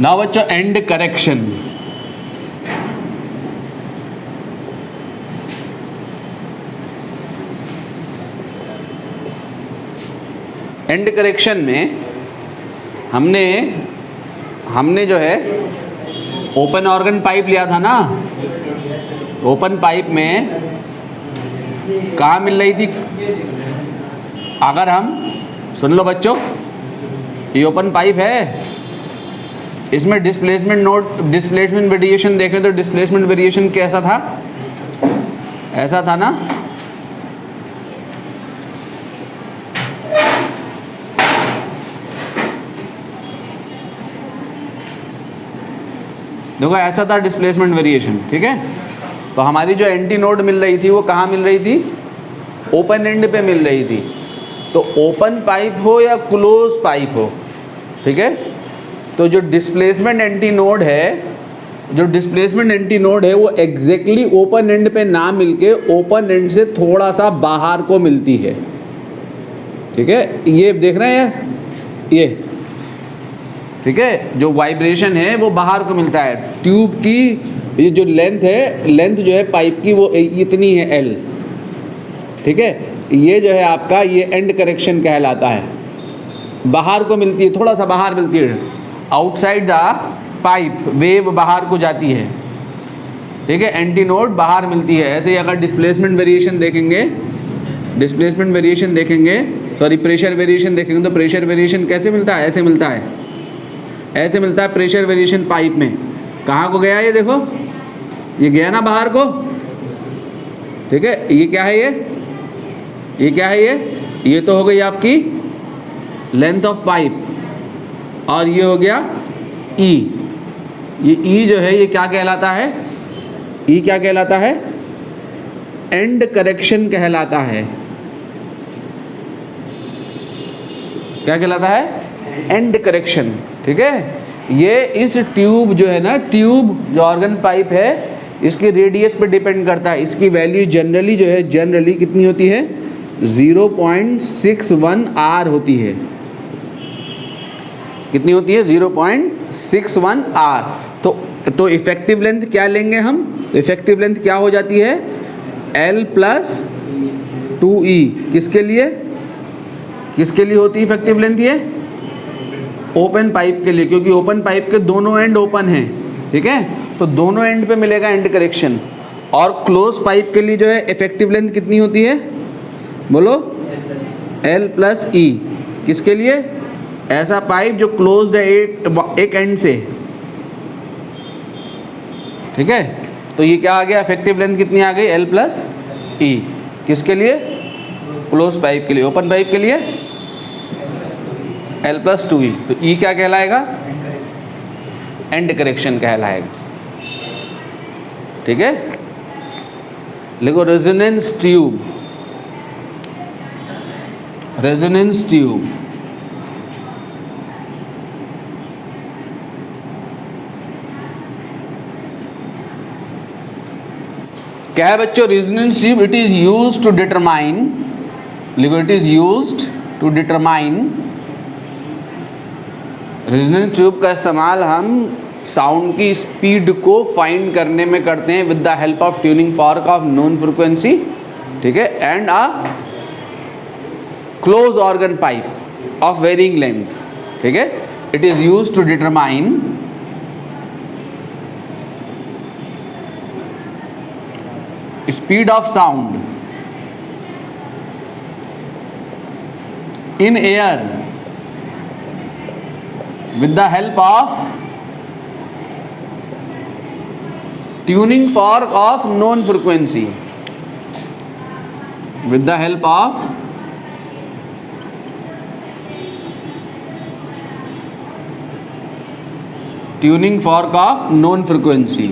Now बच्चों and correction. And correction में हमने जो है ओपन ऑर्गन पाइप लिया था ना। ओपन पाइप में कहाँ मिल रही थी? अगर हम सुन लो बच्चों, ये ओपन पाइप है, इसमें डिस्प्लेसमेंट वेरिएशन देखें तो डिस्प्लेसमेंट वेरिएशन कैसा था? ऐसा था ना। देखो ऐसा था डिस्प्लेसमेंट वेरिएशन, ठीक है। तो हमारी जो एंटी नोड मिल रही थी वो कहाँ मिल रही थी? ओपन एंड पे मिल रही थी। तो ओपन पाइप हो या क्लोज पाइप हो, ठीक है, तो जो डिस्प्लेसमेंट एंटी नोड है वो एग्जैक्टली ओपन एंड पे ना मिलके ओपन एंड से थोड़ा सा बाहर को मिलती है, ठीक है। ये देख रहे हैं ये, ठीक है, जो वाइब्रेशन है वो बाहर को मिलता है। ट्यूब की ये जो लेंथ जो है पाइप की वो इतनी है L, ठीक है। ये जो है आपका ये एंड करेक्शन कहलाता है। बाहर को मिलती है, थोड़ा सा बाहर मिलती है, आउटसाइड द पाइप वेव बाहर को जाती है, ठीक है। एंटी नोड बाहर मिलती है। ऐसे ही अगर डिस्प्लेसमेंट वेरिएशन देखेंगे, सॉरी प्रेशर वेरिएशन देखेंगे तो प्रेशर वेरिएशन कैसे मिलता है? ऐसे मिलता है प्रेशर वेरिएशन पाइप में। कहाँ को गया ये? देखो ये गया ना बाहर को, ठीक है। ये क्या है? ये क्या है? ये तो हो गई आपकी लेंथ ऑफ पाइप, और ये हो गया E। ये E जो है ये क्या कहलाता है? E क्या कहलाता है? एंड करेक्शन कहलाता है। क्या कहलाता है? एंड करेक्शन, ठीक है। ये इस ट्यूब जो है ना, ट्यूब जो ऑर्गन पाइप है, इसके रेडियस पे डिपेंड करता है। इसकी वैल्यू जनरली कितनी होती है? 0.61 R होती है। कितनी होती है? 0.61 R। तो इफेक्टिव लेंथ क्या लेंगे हम? तो इफेक्टिव लेंथ क्या हो जाती है? L+2E। किसके लिए होती है इफेक्टिव लेंथ? ये ओपन पाइप के लिए, क्योंकि ओपन पाइप के दोनों एंड ओपन हैं, ठीक है। तो दोनों एंड पे मिलेगा एंड करेक्शन। और क्लोज पाइप के लिए जो है इफेक्टिव लेंथ कितनी होती है? बोलो, L+E। किसके लिए? ऐसा पाइप जो क्लोज्ड है एक एंड से, ठीक है। तो ये क्या आ गया? इफेक्टिव लेंथ कितनी आ गई? L+E। किसके लिए? क्लोज पाइप के लिए। ओपन पाइप के लिए L+2E। तो E क्या कहलाएगा? एंड करेक्शन कहलाएगा, ठीक है। लिखो रेजोनेंस ट्यूब। क्या है बच्चों? Resonance tube it is used to determine, लिखो it is used to determine. Resonance tube का इस्तेमाल हम साउंड की स्पीड को फाइंड करने में करते हैं with the help of tuning fork of known frequency, ठीक है, and a close organ pipe of varying length, ठीक है। It is used to determine speed of sound in air with the help of tuning fork of known frequency, with the help of tuning fork of known frequency.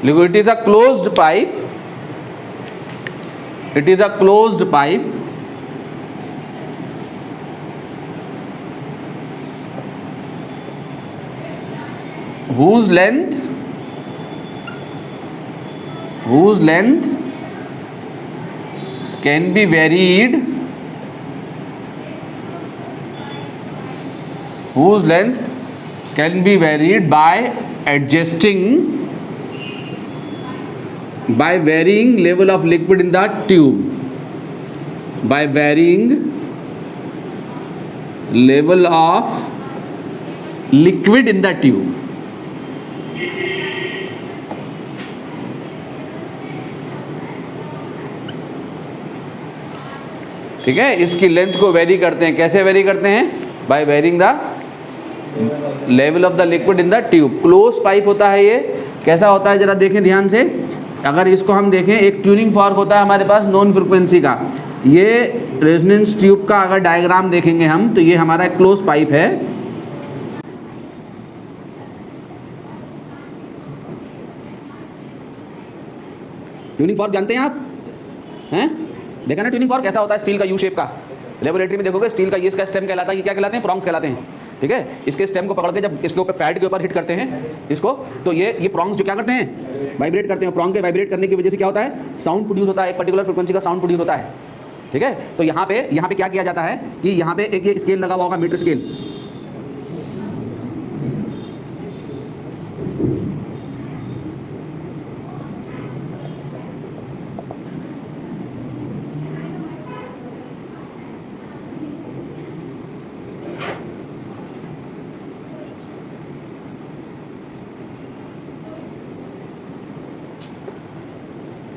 Look, it is a closed pipe. It is a closed pipe whose length can be varied whose length can be varied by varying level of liquid in the tube, by varying level of liquid in the tube. ठीक है, इसकी length को very करते हैं। कैसे vary करते हैं? By varying the level of the liquid in the tube. Close pipe होता है ये। कैसा होता है जरा देखें ध्यान से। अगर इसको हम देखें, एक ट्यूनिंग फॉर्क होता है हमारे पास नॉन फ्रिक्वेंसी का। ये रेजोनेंस ट्यूब का अगर डायग्राम देखेंगे हम, तो ये हमारा क्लोज पाइप है। ट्यूनिंग फॉर्क जानते हैं आप? हैं? देखा ना ट्यूनिंग फॉर्क कैसा होता है? स्टील का यू शेप का। लेबोरेटरी में देखोगे स्टील का ये इसका स्टेम कहलाता है। ये क्या कहलाते हैं? प्रॉन्ग्स कहलाते हैं। ठीक है, इसके स्टेम को पकड़ के जब इसके ऊपर पैड के ऊपर हिट करते हैं इसको, तो ये प्रॉन्ग्स जो क्या करते हैं? वाइब्रेट करते हैं। प्रॉन्ग के वाइब्रेट करने की वजह से क्या होता है? साउंड प्रोड्यूस होता है, एक पर्टिकुलर फ्रिक्वेंसी का साउंड प्रोड्यूस होता है। ठीक है, तो यहाँ पे क्या किया जाता है कि यहाँ पे एक ये स्केल लगा हुआ होगा, मीटर स्केल।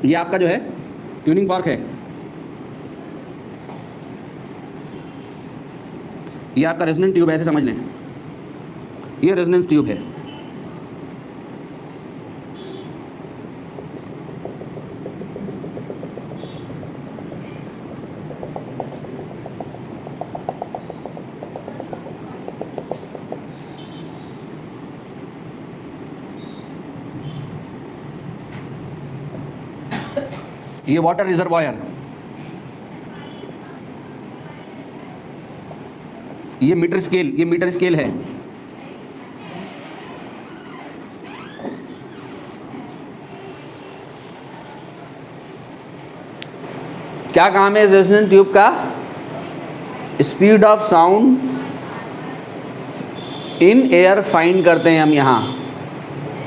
ये आपका जो है ट्यूनिंग फॉर्क है। ये आपका रेजोनेंस ट्यूब है, ऐसे समझ लें। ये रेजोनेंस ट्यूब है। ये वाटर रिजर्वायर, ये मीटर स्केल है। क्या काम है इस रेजोनेंस ट्यूब का? Speed of sound in air find करते हैं हम यहाँ।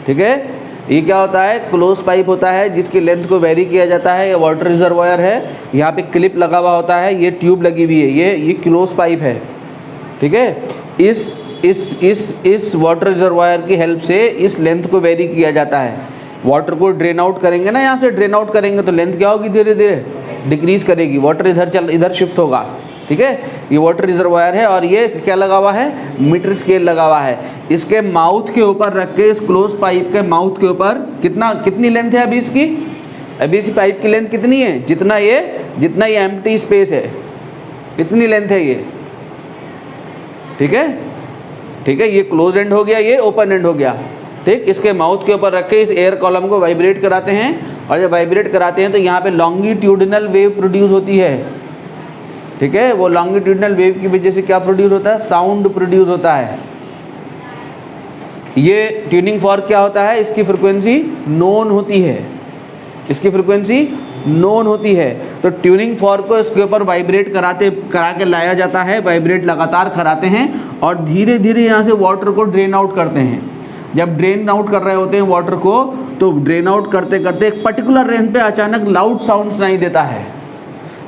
ठीक है, ये क्या होता है? क्लोज पाइप होता है जिसकी लेंथ को वेरी किया जाता है। ये वाटर रिजर्वायर है, यहाँ पे क्लिप लगा हुआ होता है, ये ट्यूब लगी हुई है, ये क्लोज पाइप है। ठीक है, इस वाटर रिजर्वायर की हेल्प से इस लेंथ को वेरी किया जाता है। वाटर को ड्रेन आउट करेंगे ना, यहाँ से ड्रेन आउट करेंगे तो लेंथ क्या होगी? धीरे धीरे डिक्रीज करेगी, वाटर इधर शिफ्ट होगा। ठीक है, ये वाटर रिजर्वायर है और ये क्या लगा हुआ है? मीटर स्केल लगा हुआ है। इसके माउथ के ऊपर रख के, इस क्लोज पाइप के माउथ के ऊपर कितनी लेंथ है अभी इसकी? अभी इस पाइप की लेंथ कितनी है? जितना ये एम्प्टी स्पेस है, कितनी लेंथ है ये? ठीक है, ये क्लोज एंड हो गया, ये ओपन एंड हो गया। ठीक, इसके माउथ के ऊपर रख के इस एयर कॉलम को वाइब्रेट कराते हैं, और जब वाइब्रेट कराते हैं तो यहाँ पे लॉन्गिट्यूडिनल वेव प्रोड्यूस होती है। ठीक है, वो लॉन्गिट्यूडिनल वेव की वजह से क्या प्रोड्यूस होता है? साउंड प्रोड्यूस होता है। ये ट्यूनिंग फॉर्क क्या होता है? इसकी फ्रिक्वेंसी नोन होती है, इसकी फ्रिक्वेंसी नोन होती है। तो ट्यूनिंग फॉर्क को इसके ऊपर वाइब्रेट करा के लाया जाता है, वाइब्रेट लगातार कराते हैं और धीरे धीरे यहाँ से वाटर को ड्रेन आउट करते हैं। जब ड्रेन आउट कर रहे होते हैं वाटर को, तो ड्रेन आउट करते करते एक पर्टिकुलर रेंज पे अचानक लाउड साउंड सुनाई देता है,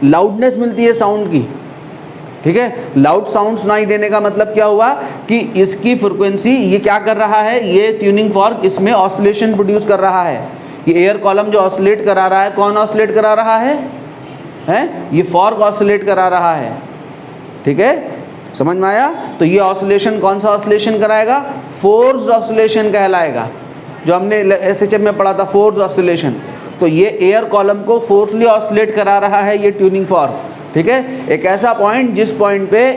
लाउडनेस मिलती है साउंड की। ठीक है, लाउड साउंड सुनाई देने का मतलब क्या हुआ कि इसकी फ्रिक्वेंसी, ये क्या कर रहा है? ये ट्यूनिंग फॉर्क इसमें ऑसिलेशन प्रोड्यूस कर रहा है। ये एयर कॉलम जो ऑसिलेट करा रहा है, कौन ऑसिलेट करा रहा है? ये फॉर्क ऑसिलेट करा रहा है। ठीक है, समझ में आया? तो ये ऑसिलेशन कौन सा ऑसिलेशन कराएगा? फोर्स ऑसिलेशन कहलाएगा, जो हमने एसएचएम में पढ़ा था, फोर्स ऑसिलेशन। तो ये एयर कॉलम को फोर्सली ऑसिलेट करा रहा है ये ट्यूनिंग फॉर्क। ठीक है, एक ऐसा पॉइंट जिस पॉइंट पे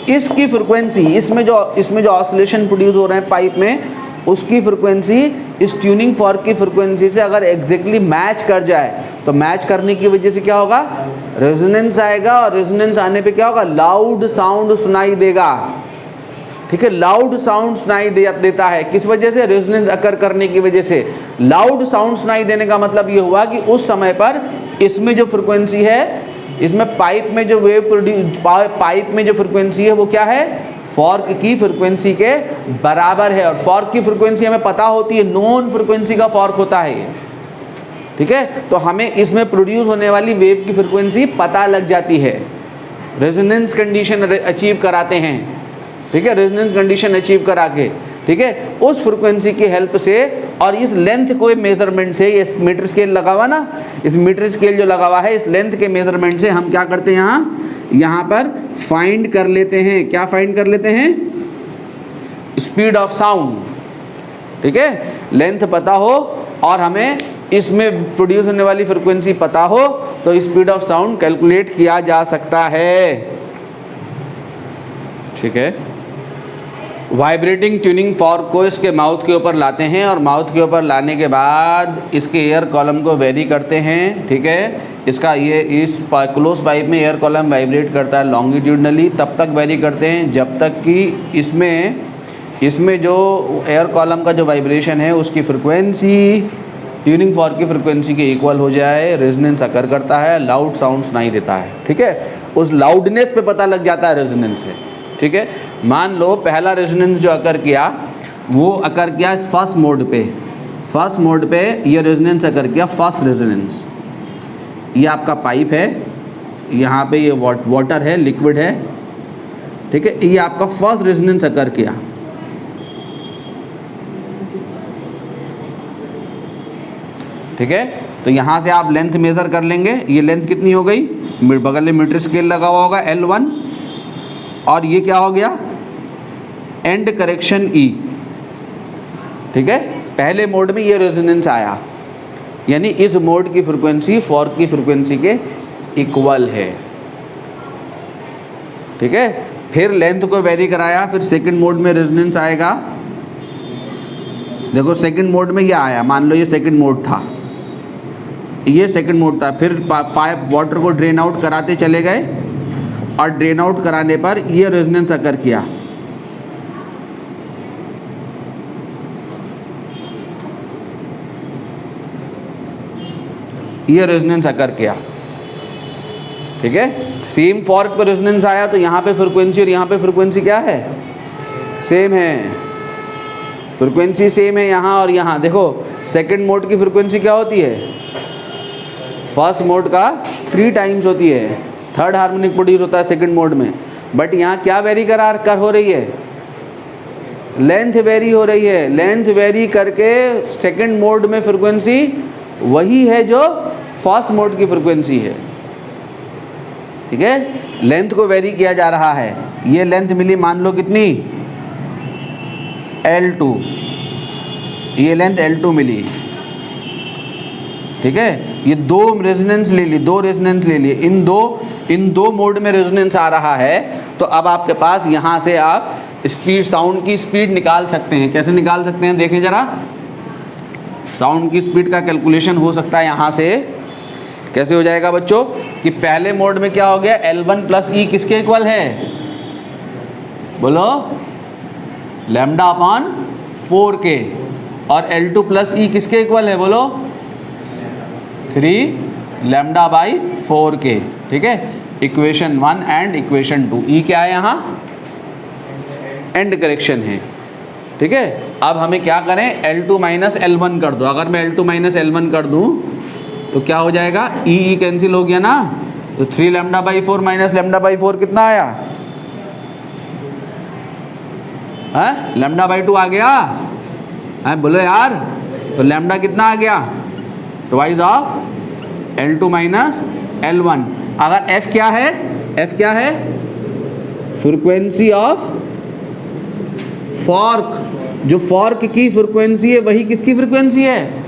इसकी फ्रिक्वेंसी, इसमें जो ऑसिलेशन प्रोड्यूस हो रहे हैं पाइप में, उसकी फ्रिक्वेंसी इस ट्यूनिंग फॉर्क की फ्रिक्वेंसी से अगर एग्जैक्टली मैच कर जाए, तो मैच करने की वजह से क्या होगा? रेजोनेंस आएगा, और रेजोनेंस आने पे क्या होगा? लाउड साउंड सुनाई देगा। ठीक है, लाउड साउंड सुनाई देता है। किस वजह से? रेजोनेंस अकर करने की वजह से। लाउड साउंड सुनाई देने का मतलब ये हुआ कि उस समय पर इसमें जो फ्रिक्वेंसी है, इसमें पाइप में जो वेव प्रोड्यूस, पाइप में जो फ्रिक्वेंसी है वो क्या है? फॉर्क की फ्रिक्वेंसी के बराबर है। और फॉर्क की फ्रिक्वेंसी हमें पता होती है, नॉन फ्रिक्वेंसी का फॉर्क होता है ये, ठीक है। तो हमें इसमें प्रोड्यूस होने वाली वेव की फ्रिक्वेंसी पता लग जाती है, रेजोनेंस कंडीशन अचीव कराते हैं, ठीक है, रेजोनेंस कंडीशन अचीव करा के, ठीक है, उस फ्रिक्वेंसी की हेल्प से और इस लेंथ को मेजरमेंट से, इस मीटर स्केल लगा हुआ ना, इस मीटर स्केल जो लगा हुआ है, इस लेंथ के मेजरमेंट से हम क्या करते हैं, यहाँ पर फाइंड कर लेते हैं। क्या फाइंड कर लेते हैं? स्पीड ऑफ साउंड, ठीक है। लेंथ पता हो और हमें इसमें प्रोड्यूस होने वाली फ्रिक्वेंसी पता हो तो स्पीड ऑफ साउंड कैलकुलेट किया जा सकता है, ठीक है। वाइब्रेटिंग ट्यूनिंग फॉर्क को इसके माउथ के ऊपर लाते हैं और माउथ के ऊपर लाने के बाद इसके एयर कॉलम को वेरी करते हैं, ठीक है। इसका ये इस क्लोज पाइप में एयर कॉलम वाइब्रेट करता है लॉन्गिट्यूडनली, तब तक वेरी करते हैं जब तक कि इसमें जो एयर कॉलम का जो वाइब्रेशन है उसकी फ्रिक्वेंसी ट्यूनिंग फॉर्क की फ्रिक्वेंसी के इक्वल हो जाए। रेजोनेंस अकर करता है, लाउड साउंड सुनाई देता है, ठीक है। उस लाउडनेस पे पता लग जाता है रेजोनेंस है, ठीक है। मान लो पहला रेजोनेंस जो अकर किया वो अकर किया इस फर्स्ट मोड पे ये रेजोनेंस अकर किया, फर्स्ट रेजोनेंस। ये आपका पाइप है, यहाँ पे ये वाटर है, लिक्विड है, ठीक है। ये आपका फर्स्ट रेजोनेंस अकर किया, ठीक है। तो यहाँ से आप लेंथ मेज़र कर लेंगे। ये लेंथ कितनी हो गई, बगल में मीटर स्केल लगा हुआ होगा L1, और ये क्या हो गया, एंड करेक्शन E, ठीक है। पहले मोड में ये रेजोनेंस आया, यानी इस मोड की फ्रिक्वेंसी फॉर्क की फ्रिक्वेंसी के इक्वल है, ठीक है। फिर लेंथ को वेरी कराया, फिर सेकंड मोड में रेजोनेंस आएगा। देखो सेकंड मोड में ये आया, मान लो ये सेकंड मोड था, ये सेकंड मोड था। फिर पाइप वाटर को ड्रेन आउट कराते चले गए और ड्रेन आउट कराने पर ये रेजोनेंस अकर किया, ये रेजोनेंस अकर किया, ठीक है। सेम फॉर्क पर रेजोनेंस आया तो यहाँ पे फ्रिक्वेंसी और यहाँ पे फ्रिक्वेंसी क्या है, सेम है, फ्रिक्वेंसी सेम है यहाँ और यहाँ। देखो सेकंड मोड की फ्रिक्वेंसी क्या होती है, फर्स्ट मोड का 3 टाइम्स होती है, थर्ड हार्मोनिक प्रोड्यूस होता है सेकंड मोड में। बट यहाँ क्या वेरी कर हो रही है, लेंथ वेरी हो रही है। लेंथ वेरी करके सेकंड मोड में फ्रिक्वेंसी वही है जो फर्स्ट मोड की फ्रिक्वेंसी है, ठीक है। लेंथ को वेरी किया जा रहा है। ये लेंथ मिली मान लो कितनी, L2, ये लेंथ L2 मिली, ठीक है। ये दो रेजोनेंस ले लिए, इन दो मोड में रेजोनेंस आ रहा है। तो अब आपके पास यहाँ से आप स्पीड, साउंड की स्पीड निकाल सकते हैं। कैसे निकाल सकते हैं देखें ज़रा, साउंड की स्पीड का कैलकुलेशन हो सकता है यहाँ से। कैसे हो जाएगा बच्चों, कि पहले मोड में क्या हो गया, L1 प्लस E किसके इक्वल है, बोलो, लैम्डा अपॉन 4K, और L2 प्लस E किसके इक्वल है, बोलो, 3 लैम्डा बाई 4K, ठीक है। Equation 1 and equation 2। E क्या है यहाँ, एंड करेक्शन है, ठीक है। अब हमें क्या करें, L2 माइनस L1 कर दो। अगर मैं L2 माइनस L1 कर दूँ तो क्या हो जाएगा, E कैंसिल हो गया ना, तो 3 lambda by 4 minus lambda by 4 कितना आया, है लैम्डा बाई 2 आ गया, है बोलो यार। तो लैम्डा कितना आ गया, twice of L2 minus L1। अगर F क्या है, F क्या है, फ्रिक्वेंसी ऑफ फॉर्क। जो फॉर्क की फ्रिक्वेंसी है वही किसकी फ्रिक्वेंसी है,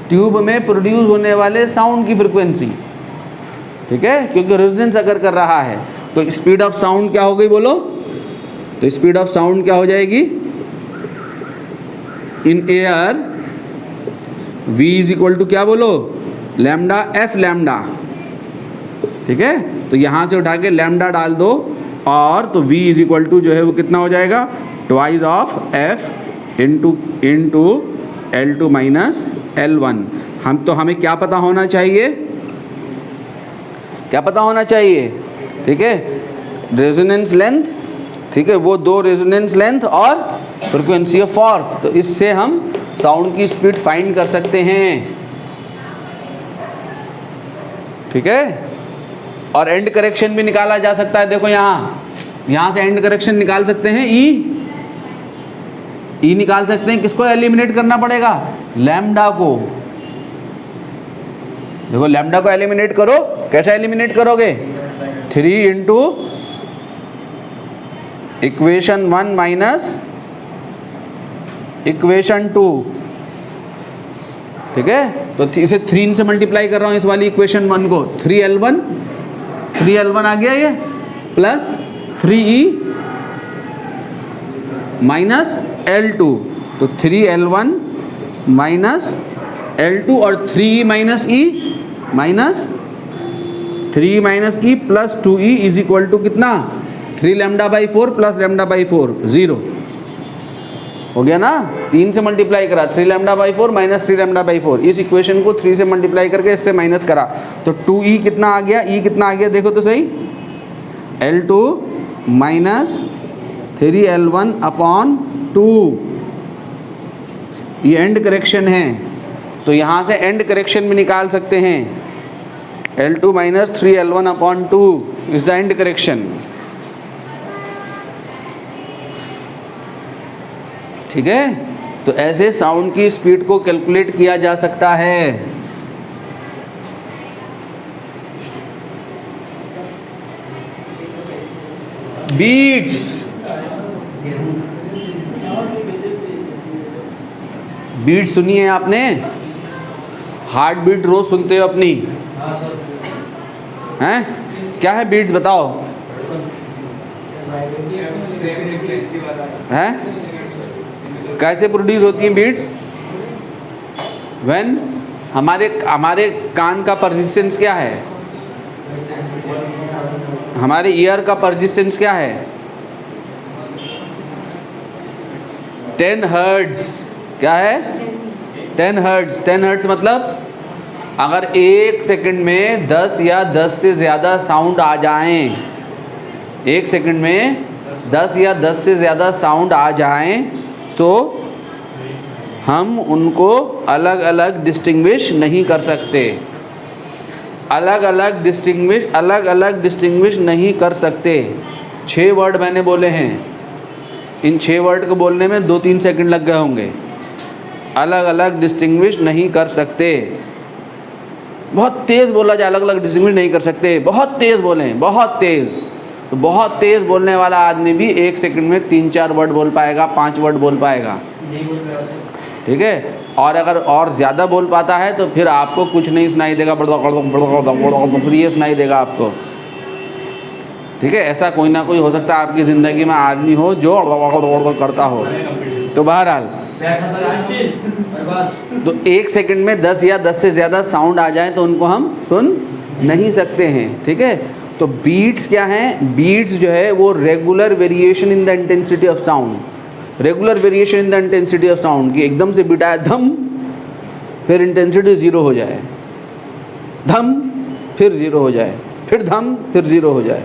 ट्यूब में प्रोड्यूस होने वाले साउंड की फ्रिक्वेंसी, ठीक है, क्योंकि रेजोनेंस अगर कर रहा है। तो स्पीड ऑफ साउंड क्या हो गई बोलो, तो स्पीड ऑफ साउंड क्या हो जाएगी, in air V is equal to क्या बोलो, लैम्डा F लैम्डा, ठीक है। तो यहाँ से उठा के लैम्डा डाल दो और तो V इज इक्वल टू जो है वो कितना हो जाएगा, twice of F into L2 minus L1। हमें क्या पता होना चाहिए, क्या पता होना चाहिए, ठीक है, रेजोनेंस लेंथ ठीक है, वो दो रेजोनेंस लेंथ और फ्रीक्वेंसी ऑफ फॉर्क। तो इससे हम साउंड की स्पीड फाइंड कर सकते हैं, ठीक है। और एंड करेक्शन भी निकाला जा सकता है। देखो यहाँ से एंड करेक्शन निकाल सकते हैं, ई निकाल सकते हैं। किसको एलिमिनेट करना पड़ेगा? लैम्डा को। देखो लैम्डा को एलिमिनेट करो, कैसे एलिमिनेट करोगे? 3 इंटू इक्वेशन 1 माइनस इक्वेशन 2, ठीक है। तो इसे 3 से मल्टीप्लाई कर रहा हूँ इस वाली इक्वेशन 1 को। 3L1 आ गया ये, प्लस 3E माइनस L2। तो 3L1 माइनस L2 और 3E minus E minus 3 minus E plus 2E is equal to कितना? 3 lambda by 4 plus lambda by 4, 0 हो गया ना। 3 से मल्टीप्लाई करा, 3 lambda by 4 minus 3 lambda by 4। इस इक्वेशन को 3 से मल्टीप्लाई करके इससे माइनस करा, तो 2E कितना आ गया? E कितना आ गया देखो तो सही, L2 माइनस 3L1 अपॉन 2। ये एंड करेक्शन है, तो यहाँ से एंड करेक्शन भी निकाल सकते हैं। L2 minus 3L1 upon 2 is the end correction, ठीक है। तो ऐसे साउंड की स्पीड को कैलकुलेट किया जा सकता है। बीट्स, बीट सुनी है आपने? हार्ट बीट रोज सुनते हो अपनी, हैं? क्या है बीट्स बताओ? हैं? कैसे प्रोड्यूस होती हैं बीट्स? व्हेन हमारे कान का परसिस्टेंस क्या है? हमारे ईयर का परसिस्टेंस क्या है? 10 हर्ट्ज। क्या है? 10 हर्ट्ज। 10 हर्ट्ज मतलब अगर 1 सेकंड में 10 या 10 से ज़्यादा साउंड आ जाएं, 1 सेकंड में 10 या 10 से ज़्यादा साउंड आ जाएं, तो हम उनको अलग अलग डिस्टिंग्विश नहीं कर सकते। अलग अलग डिस्टिंग्विश नहीं कर सकते। 6 वर्ड मैंने बोले हैं, इन 6 वर्ड को बोलने में 2-3 सेकंड लग गए होंगे। अलग अलग डिस्टिंग्विश नहीं कर सकते। बहुत तेज़ बोला जाए, अलग अलग डिस्टिंग्विश नहीं कर सकते। बहुत तेज़ बोलें, बहुत तेज़, तो बहुत तेज़ बोलने वाला आदमी भी 1 सेकंड में 3-4 वर्ड बोल पाएगा, 5 वर्ड बोल पाएगा, ठीक है। और अगर और ज़्यादा बोल पाता है तो फिर आपको कुछ नहीं सुनाई देगा, फिर ये सुनाई देगा आपको, ठीक है। ऐसा कोई ना कोई हो सकता है आपकी ज़िंदगी में आदमी हो जो करता हो। तो बहरहाल, तो 1 सेकंड में 10 या 10 से ज़्यादा साउंड आ जाए तो उनको हम सुन नहीं सकते हैं, ठीक है। तो बीट्स क्या हैं? बीट्स जो है वो regular variation in the intensity of sound. Regular variation in the intensity of sound की एकदम से बीट आए धम, फिर इंटेंसिटी 0 हो जाए, धम फिर 0 हो जाए, फिर धम फिर 0 हो जाए,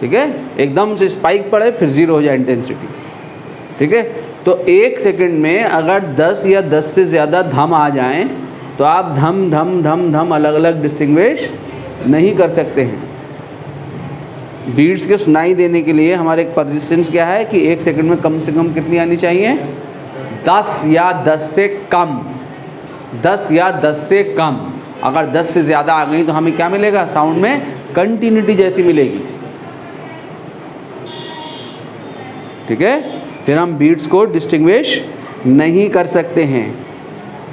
ठीक है। एकदम से स्पाइक पड़े फिर 0 हो जाए इंटेंसिटी, ठीक है। तो 1 सेकंड में अगर 10 या 10 से ज़्यादा धम आ जाएं तो आप धम धम धम धम अलग अलग डिस्टिंग्विश नहीं कर सकते हैं। बीट्स के सुनाई देने के लिए हमारे एक परसिस्टेंस क्या है कि 1 सेकंड में कम से कम कितनी आनी चाहिए? 10 या 10 से कम, 10 या 10 से कम। अगर 10 से ज़्यादा आ गई तो हमें क्या मिलेगा? साउंड में कंटिन्यूटी जैसी मिलेगी, ठीक है। फिर हम बीट्स को डिस्टिंग्विश नहीं कर सकते हैं,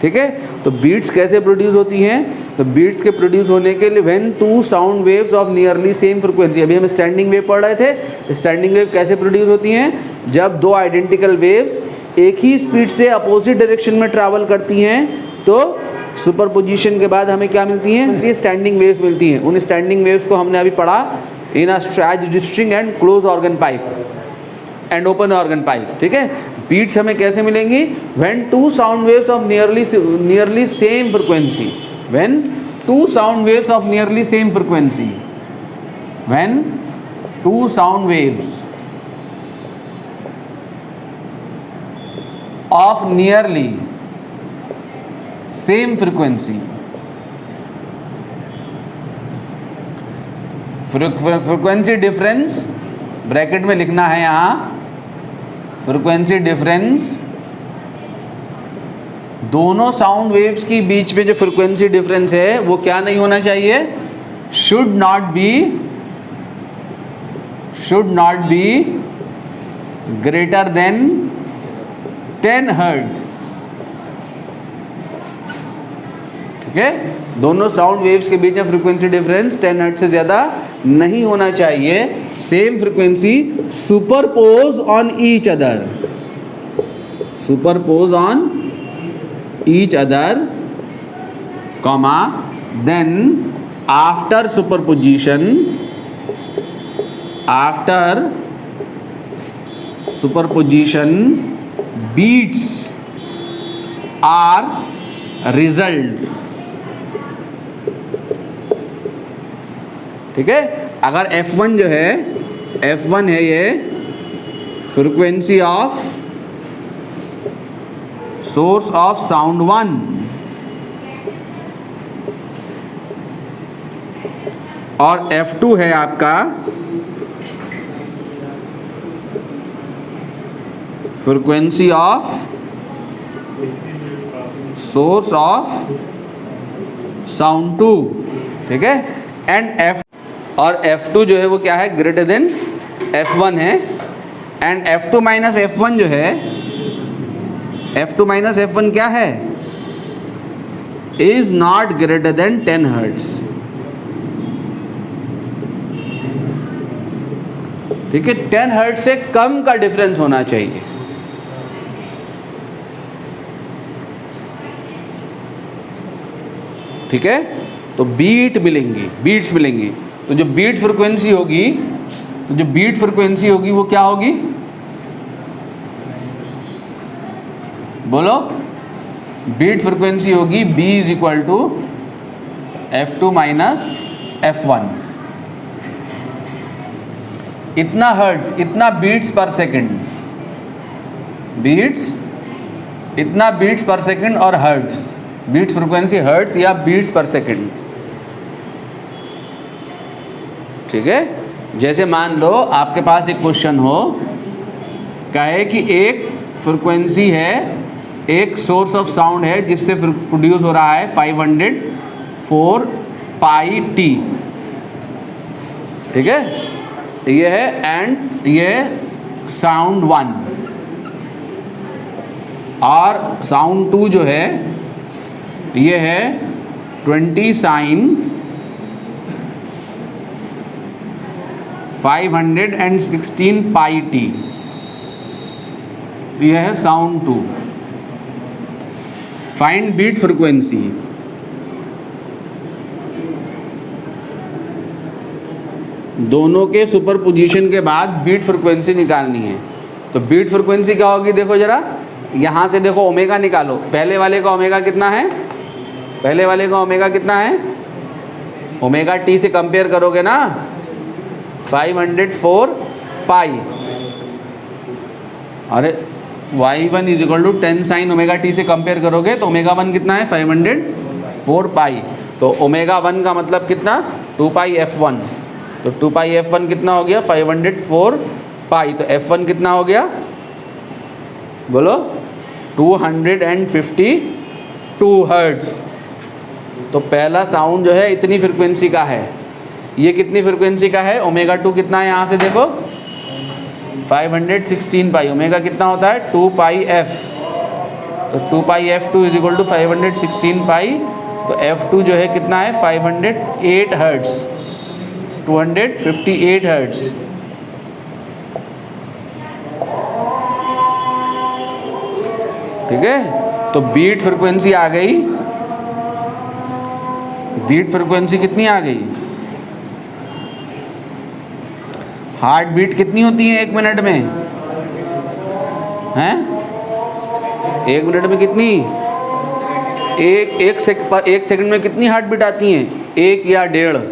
ठीक है। तो बीट्स कैसे प्रोड्यूस होती हैं? तो बीट्स के प्रोड्यूस होने के लिए when 2 sound waves of nearly same frequency, अभी हम स्टैंडिंग वेव पढ़ रहे थे। स्टैंडिंग वेव कैसे प्रोड्यूस होती हैं? जब 2 आइडेंटिकल वेव्स एक ही स्पीड से अपोजिट डायरेक्शन में ट्रैवल करती हैं तो सुपरपोजिशन के बाद हमें क्या मिलती हैं? स्टैंडिंग वेव्स मिलती हैं। उन स्टैंडिंग वेव्स को हमने अभी पढ़ा in a stretched string and close organ pipe and open organ pipe, ठीक है। बीट्स हमें कैसे मिलेंगी? When 2 sound waves of nearly same frequency, when 2 sound waves of nearly same frequency, when 2 sound waves of nearly same frequency, frequency difference bracket में लिखना है यहाँ, frequency difference दोनों साउंड वेव्स की बीच में जो फ्रीक्वेंसी डिफरेंस है वो क्या नहीं होना चाहिए, should not be greater than 10 hertz. ठीक है, दोनों साउंड वेव्स के बीच में फ्रीक्वेंसी डिफरेंस 10 हर्ट्ज से ज़्यादा नहीं होना चाहिए। Same frequency superpose on each other, superpose on each other, comma, then after superposition, beats are results. ठीक है, अगर F1 जो है, F1 है ये frequency of source of sound 1, और F2 है आपका frequency of source of sound 2। ठीक है, एंड F2 जो है वो क्या है, ग्रेटर देन F1 है, एंड F2 माइनस F1 जो है, F2 माइनस F1 क्या है, is not greater than 10 hertz. ठीक है, 10 हर्ट्ज से कम का डिफरेंस होना चाहिए। ठीक है, तो बीट्स मिलेंगी, तो जो बीट फ्रीक्वेंसी होगी, वो क्या होगी, बोलो, बीट फ्रीक्वेंसी होगी B is equal to F2 minus F1। इतना हर्ट्ज, इतना बीट्स पर सेकंड, इतना बीट्स पर सेकंड और हर्ट्ज, बीट फ्रीक्वेंसी हर्ट्ज या बीट्स पर सेकंड। ठीक है, जैसे मान लो आपके पास एक क्वेश्चन हो, कहे कि एक फ्रीक्वेंसी है, एक सोर्स ऑफ साउंड है जिससे प्रोड्यूस हो रहा है 504 पाई टी। ठीक है, ये है, एंड ये साउंड 1, और साउंड 2 जो है ये है 20 साइन 516 पाई टी, यह है साउंड 2। Find beat frequency. दोनों के सुपरपोजिशन के बाद बीट फ्रीक्वेंसी निकालनी है। तो बीट फ्रीक्वेंसी क्या होगी, देखो जरा, यहाँ से देखो ओमेगा निकालो। पहले वाले का ओमेगा कितना है, ओमेगा टी से कंपेयर करोगे ना, 504 पाई, अरे y1 is equal to 10 sine omega t से कंपेयर करोगे तो ओमेगा 1 कितना है, 504 पाई। तो ओमेगा 1 का मतलब कितना, 2 पाई f1, तो 2 पाई f1 कितना हो गया, 504 पाई। तो f1 कितना हो गया, बोलो, 252 हर्ट्ज। तो पहला साउंड जो है इतनी फ्रीक्वेंसी का है, ये कितनी फ्रीक्वेंसी का है, ओमेगा 2 कितना है, यहाँ से देखो 516 पाई, ओमेगा कितना होता है 2 पाई एफ, तो 2 पाई f2 इज इक्वल टू 516 पाई। तो f2 जो है कितना है, 508 हर्ट्ज, 258 हर्ट्ज। ठीक है, तो बीट फ्रीक्वेंसी आ गई, बीट फ्रीक्वेंसी कितनी आ गई, हार्ट बीट कितनी होती है 1 मिनट में, हैं 1 मिनट में कितनी, एक सेकंड में कितनी हार्ट बीट आती हैं, 1 या 1.5।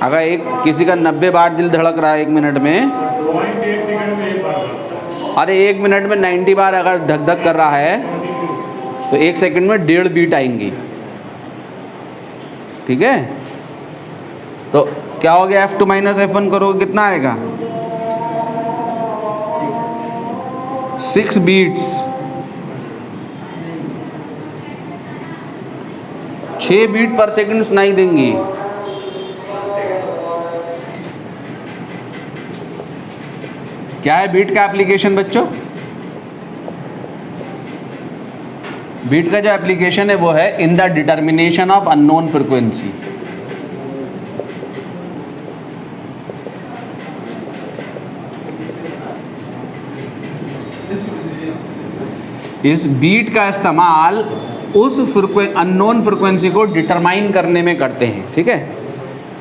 अगर किसी का 90 बार दिल धड़क रहा है 1 मिनट में, अरे 1 मिनट में 90 बार अगर धक धक कर रहा है तो 1 सेकंड में 1.5 बीट आएंगी। ठीक है, तो क्या हो गया, F2 माइनस F1 करोगे कितना आएगा, 6 बीट्स, 6 बीट पर सेकंड सुनाई देंगी। क्या है बीट का एप्लीकेशन बच्चों? बीट का जो एप्लीकेशन है वो है in the determination of unknown frequency. इस बीट का इस्तेमाल उस अननोन फ्रीक्वेंसी को डिटरमाइन करने में करते हैं। ठीक है,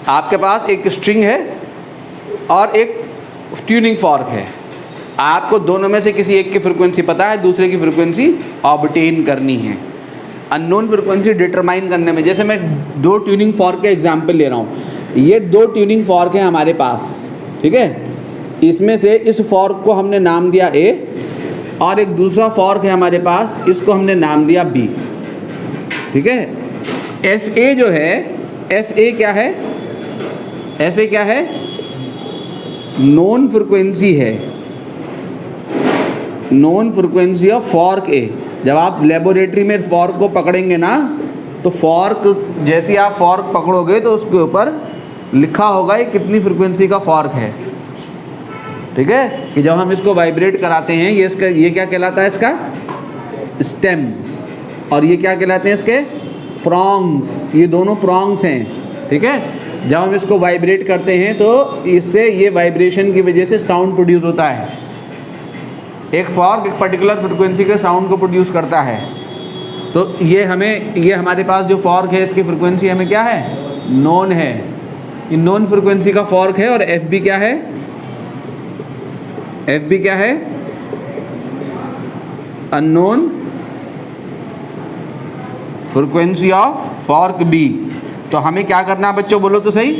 आपके पास एक स्ट्रिंग है और एक ट्यूनिंग फॉर्क है, आपको दोनों में से किसी एक की फ्रीक्वेंसी पता है, दूसरे की फ्रीक्वेंसी ऑब्टेन करनी है अननोन फ्रीक्वेंसी डिटरमाइन करने में। जैसे मैं 2 ट्यूनिंग फॉर्क के एग्जांपल ले रहा हूँ, ये 2 ट्यूनिंग फॉर्क हैं हमारे पास। ठीक है, इसमें से इस फॉर्क को हमने नाम दिया A और एक दूसरा फॉर्क है हमारे पास, इसको हमने नाम दिया B। ठीक है, FA जो है, FA क्या है, FA क्या है, नॉन फ्रीक्वेंसी है, non frequency of fork A। जब आप लेबोरेटरी में फॉर्क को पकड़ेंगे ना, तो फॉर्क जैसे आप फॉर्क पकड़ोगे तो उसके ऊपर लिखा होगा ये कितनी फ्रीक्वेंसी का फॉर्क है। ठीक है, कि जब हम इसको वाइब्रेट कराते हैं, ये क्या कहलाता है, इसका स्टेम, और ये क्या कहलाते हैं, इसके प्रॉन्ग्स। ये दोनों प्रॉन्ग्स हैं। ठीक है, जब हम इसको वाइब्रेट करते हैं तो इससे ये वाइब्रेशन की वजह से साउंड प्रोड्यूस होता है। एक फॉर्क एक पर्टिकुलर फ्रिक्वेंसी के साउंड को प्रोड्यूस करता है। तो ये हमारे पास जो फॉर्क है इसकी फ्रिक्वेंसी हमें क्या है, नॉन है, ये नॉन फ्रिक्वेंसी का फॉर्क है। और FB क्या है, FB क्या है, unknown frequency of fork B। तो हमें क्या करना है बच्चों, बोलो तो सही,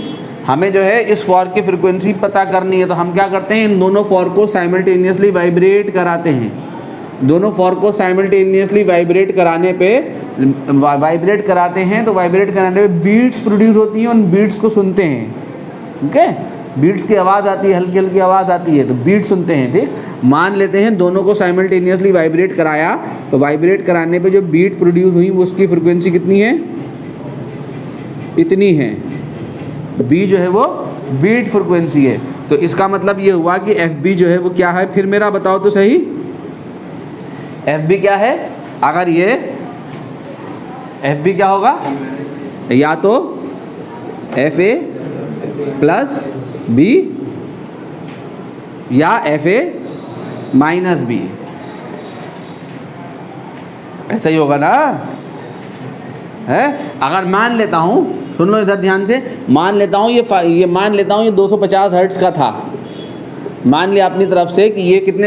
हमें जो है इस फॉर्क की फ्रिक्वेंसी पता करनी है। तो हम क्या करते हैं, इन दोनों फॉर्क को साइमल्टेनियसली वाइब्रेट कराते हैं। दोनों फॉर्क को साइमल्टेनियसली वाइब्रेट कराने पे वाइब्रेट कराते हैं, तो वाइब्रेट कराने पे बीट्स प्रोड्यूस होती हैं, उन बीट्स को सुनते हैं। ठीक है, बीट्स की आवाज़ आती है, हल्की हल्की आवाज़ आती है, तो बीट सुनते हैं। ठीक, मान लेते हैं दोनों को साइमल्टेनियसली वाइब्रेट कराया, तो वाइब्रेट कराने पे जो बीट प्रोड्यूस हुई वो उसकी फ्रिक्वेंसी कितनी है, इतनी है। B जो है वो बीट फ्रिक्वेंसी है। तो इसका मतलब ये हुआ कि FB जो है वो क्या है, फिर मेरा बताओ तो सही, FB क्या है, अगर ये FB क्या होगा, या तो FA प्लस B या FA माइनस B, ऐसा ही होगा ना है। अगर मान लेता हूँ, सुन लो इधर ध्यान से, मान लेता हूँ ये मान लेता हूँ ये 250 हर्ट्ज़ का था, मान लिया अपनी तरफ से कि ये कितने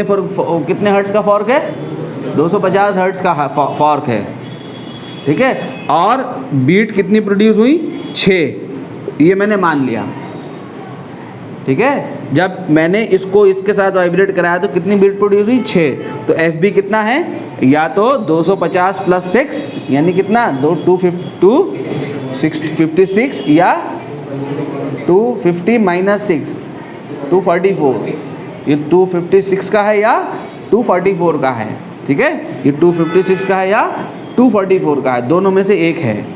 हर्ट्ज़ का फॉर्क है, 250 हर्ट्ज़ का फॉर्क है। ठीक है, और बीट कितनी प्रोड्यूस हुई, 6, ये मैंने मान लिया। ठीक है, जब मैंने इसको इसके साथ वाइब्रेट कराया तो कितनी बीट प्रोड्यूस हुई, 6। तो FB कितना है, या तो 250 प्लस 6 यानी कितना, 256 या 250 माइनस 6 244। ये 256 का है या 244 का है। ठीक है, ये 256 का है या 244 का है, दोनों में से एक है।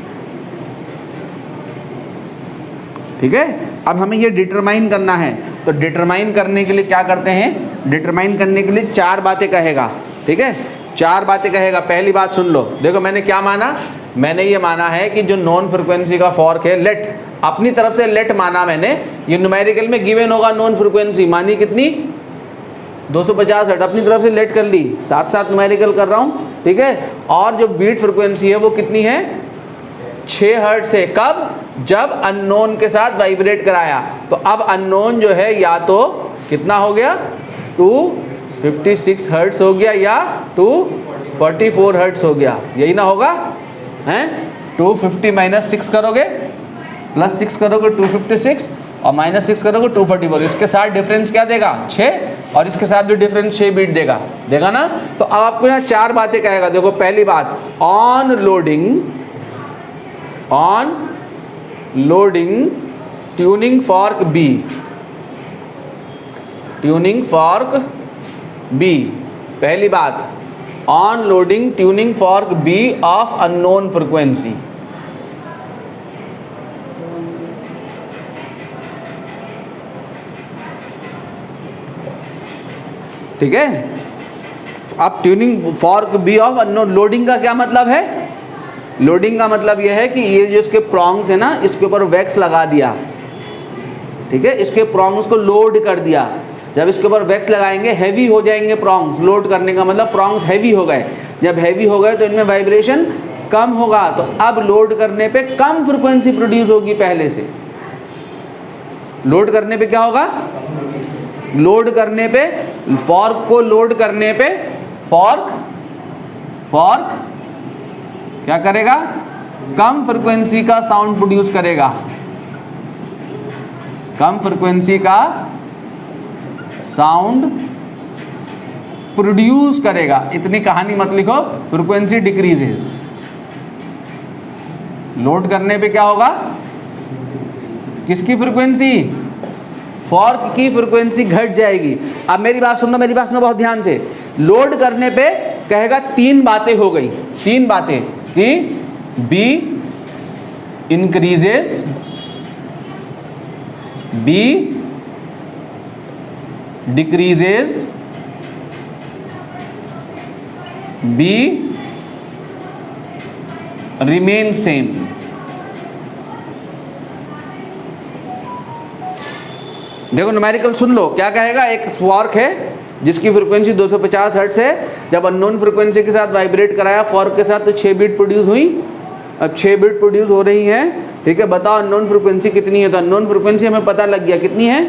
ठीक है, अब हमें ये डिटरमाइन करना है। तो डिटरमाइन करने के लिए क्या करते हैं, डिटरमाइन करने के लिए 4 बातें कहेगा। ठीक है, 4 बातें कहेगा। पहली बात सुन लो, देखो मैंने क्या माना, मैंने ये माना है कि जो नॉन फ्रिक्वेंसी का फॉर्क है, लेट, अपनी तरफ से लेट माना मैंने। ये न्यूमेरिकल में गिवन होगा, नॉन फ्रिक्वेंसी मानी कितनी, 250 हर्ट्ज़, अपनी तरफ से लेट कर ली, साथ साथ न्यूमेरिकल कर रहा हूँ। ठीक है, और जो बीट फ्रिक्वेंसी है वो कितनी है, 6 हर्ट्ज़ है। कब, जब अननोन के साथ वाइब्रेट कराया। तो अब अननोन जो है या तो कितना हो गया, 256 हर्ट्ज़ हो गया या 244 हर्ट्ज़ हो गया, यही ना होगा हैं। 250 माइनस 6 करोगे, प्लस 6 करोगे 256, और माइनस 6 करोगे 244। इसके साथ डिफरेंस क्या देगा, 6। और इसके साथ भी डिफरेंस 6 बीट देगा, देगा ना। तो अब आपको यहाँ 4 बातें कहेगा। देखो पहली बात, on loading tuning fork b, tuning fork b, पहली बात on loading tuning fork b of unknown frequency. ठीक है, अब tuning fork b of unknown, loading का क्या मतलब है? लोडिंग का मतलब यह है कि ये जो इसके प्रॉन्ग्स है ना, इसके ऊपर वैक्स लगा दिया, ठीक है, इसके प्रॉन्ग्स को लोड कर दिया। जब इसके ऊपर वैक्स लगाएंगे हैवी हो जाएंगे प्रॉन्ग्स, लोड करने का मतलब प्रॉन्ग्स हैवी हो गए। जब हैवी हो गए तो इनमें वाइब्रेशन कम होगा, तो अब लोड करने पे कम फ्रीक्वेंसी प्रोड्यूस होगी पहले से। लोड करने पे क्या होगा? लोड करने पे, फॉर्क को लोड करने पे फॉर्क क्या करेगा? कम फ्रीक्वेंसी का साउंड प्रोड्यूस करेगा, कम फ्रीक्वेंसी का साउंड प्रोड्यूस करेगा। इतनी कहानी मत लिखो, फ्रीक्वेंसी डिक्रीजेस। लोड करने पे क्या होगा? किसकी फ्रीक्वेंसी? फॉर्क की फ्रीक्वेंसी घट जाएगी। अब मेरी बात सुनना, मेरी बात सुनो बहुत ध्यान से। लोड करने पे कहेगा 3 बातें हो गई, 3 बातें कि b increases, b decreases, b remain same. देखो न्यूमेरिकल सुन लो, क्या कहेगा? एक फॉर्क है जिसकी फ्रीक्वेंसी 250 हर्ट्ज है, जब अननोन फ्रीक्वेंसी के साथ वाइब्रेट कराया फॉर्क के साथ तो 6 बीट प्रोड्यूस हुई। अब 6 बीट प्रोड्यूस हो रही है, ठीक है, बताओ अननोन फ्रीक्वेंसी कितनी है? तो अननोन फ्रीक्वेंसी हमें पता लग गया कितनी है,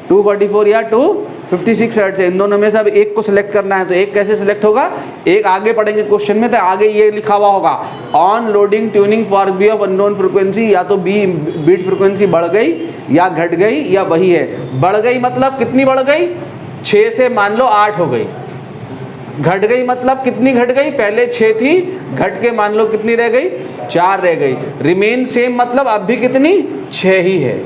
244 या 256 हर्ट्ज है। इन दोनों में से अब एक को सिलेक्ट करना है, तो एक कैसे सिलेक्ट होगा? एक आगे पढ़ेंगे क्वेश्चन में, तो आगे ये लिखा हुआ होगा on loading tuning fork b of unknown frequency, या तो बी बीट फ्रीक्वेंसी बढ़ गई या घट गई या वही है। बढ़ गई मतलब कितनी बढ़ गई? 6 से मान लो 8 हो गई। घट गई मतलब कितनी घट गई? पहले 6 थी, घट के मान लो कितनी रह गई? 4 रह गई। रिमेन सेम मतलब अब भी कितनी? 6 ही है।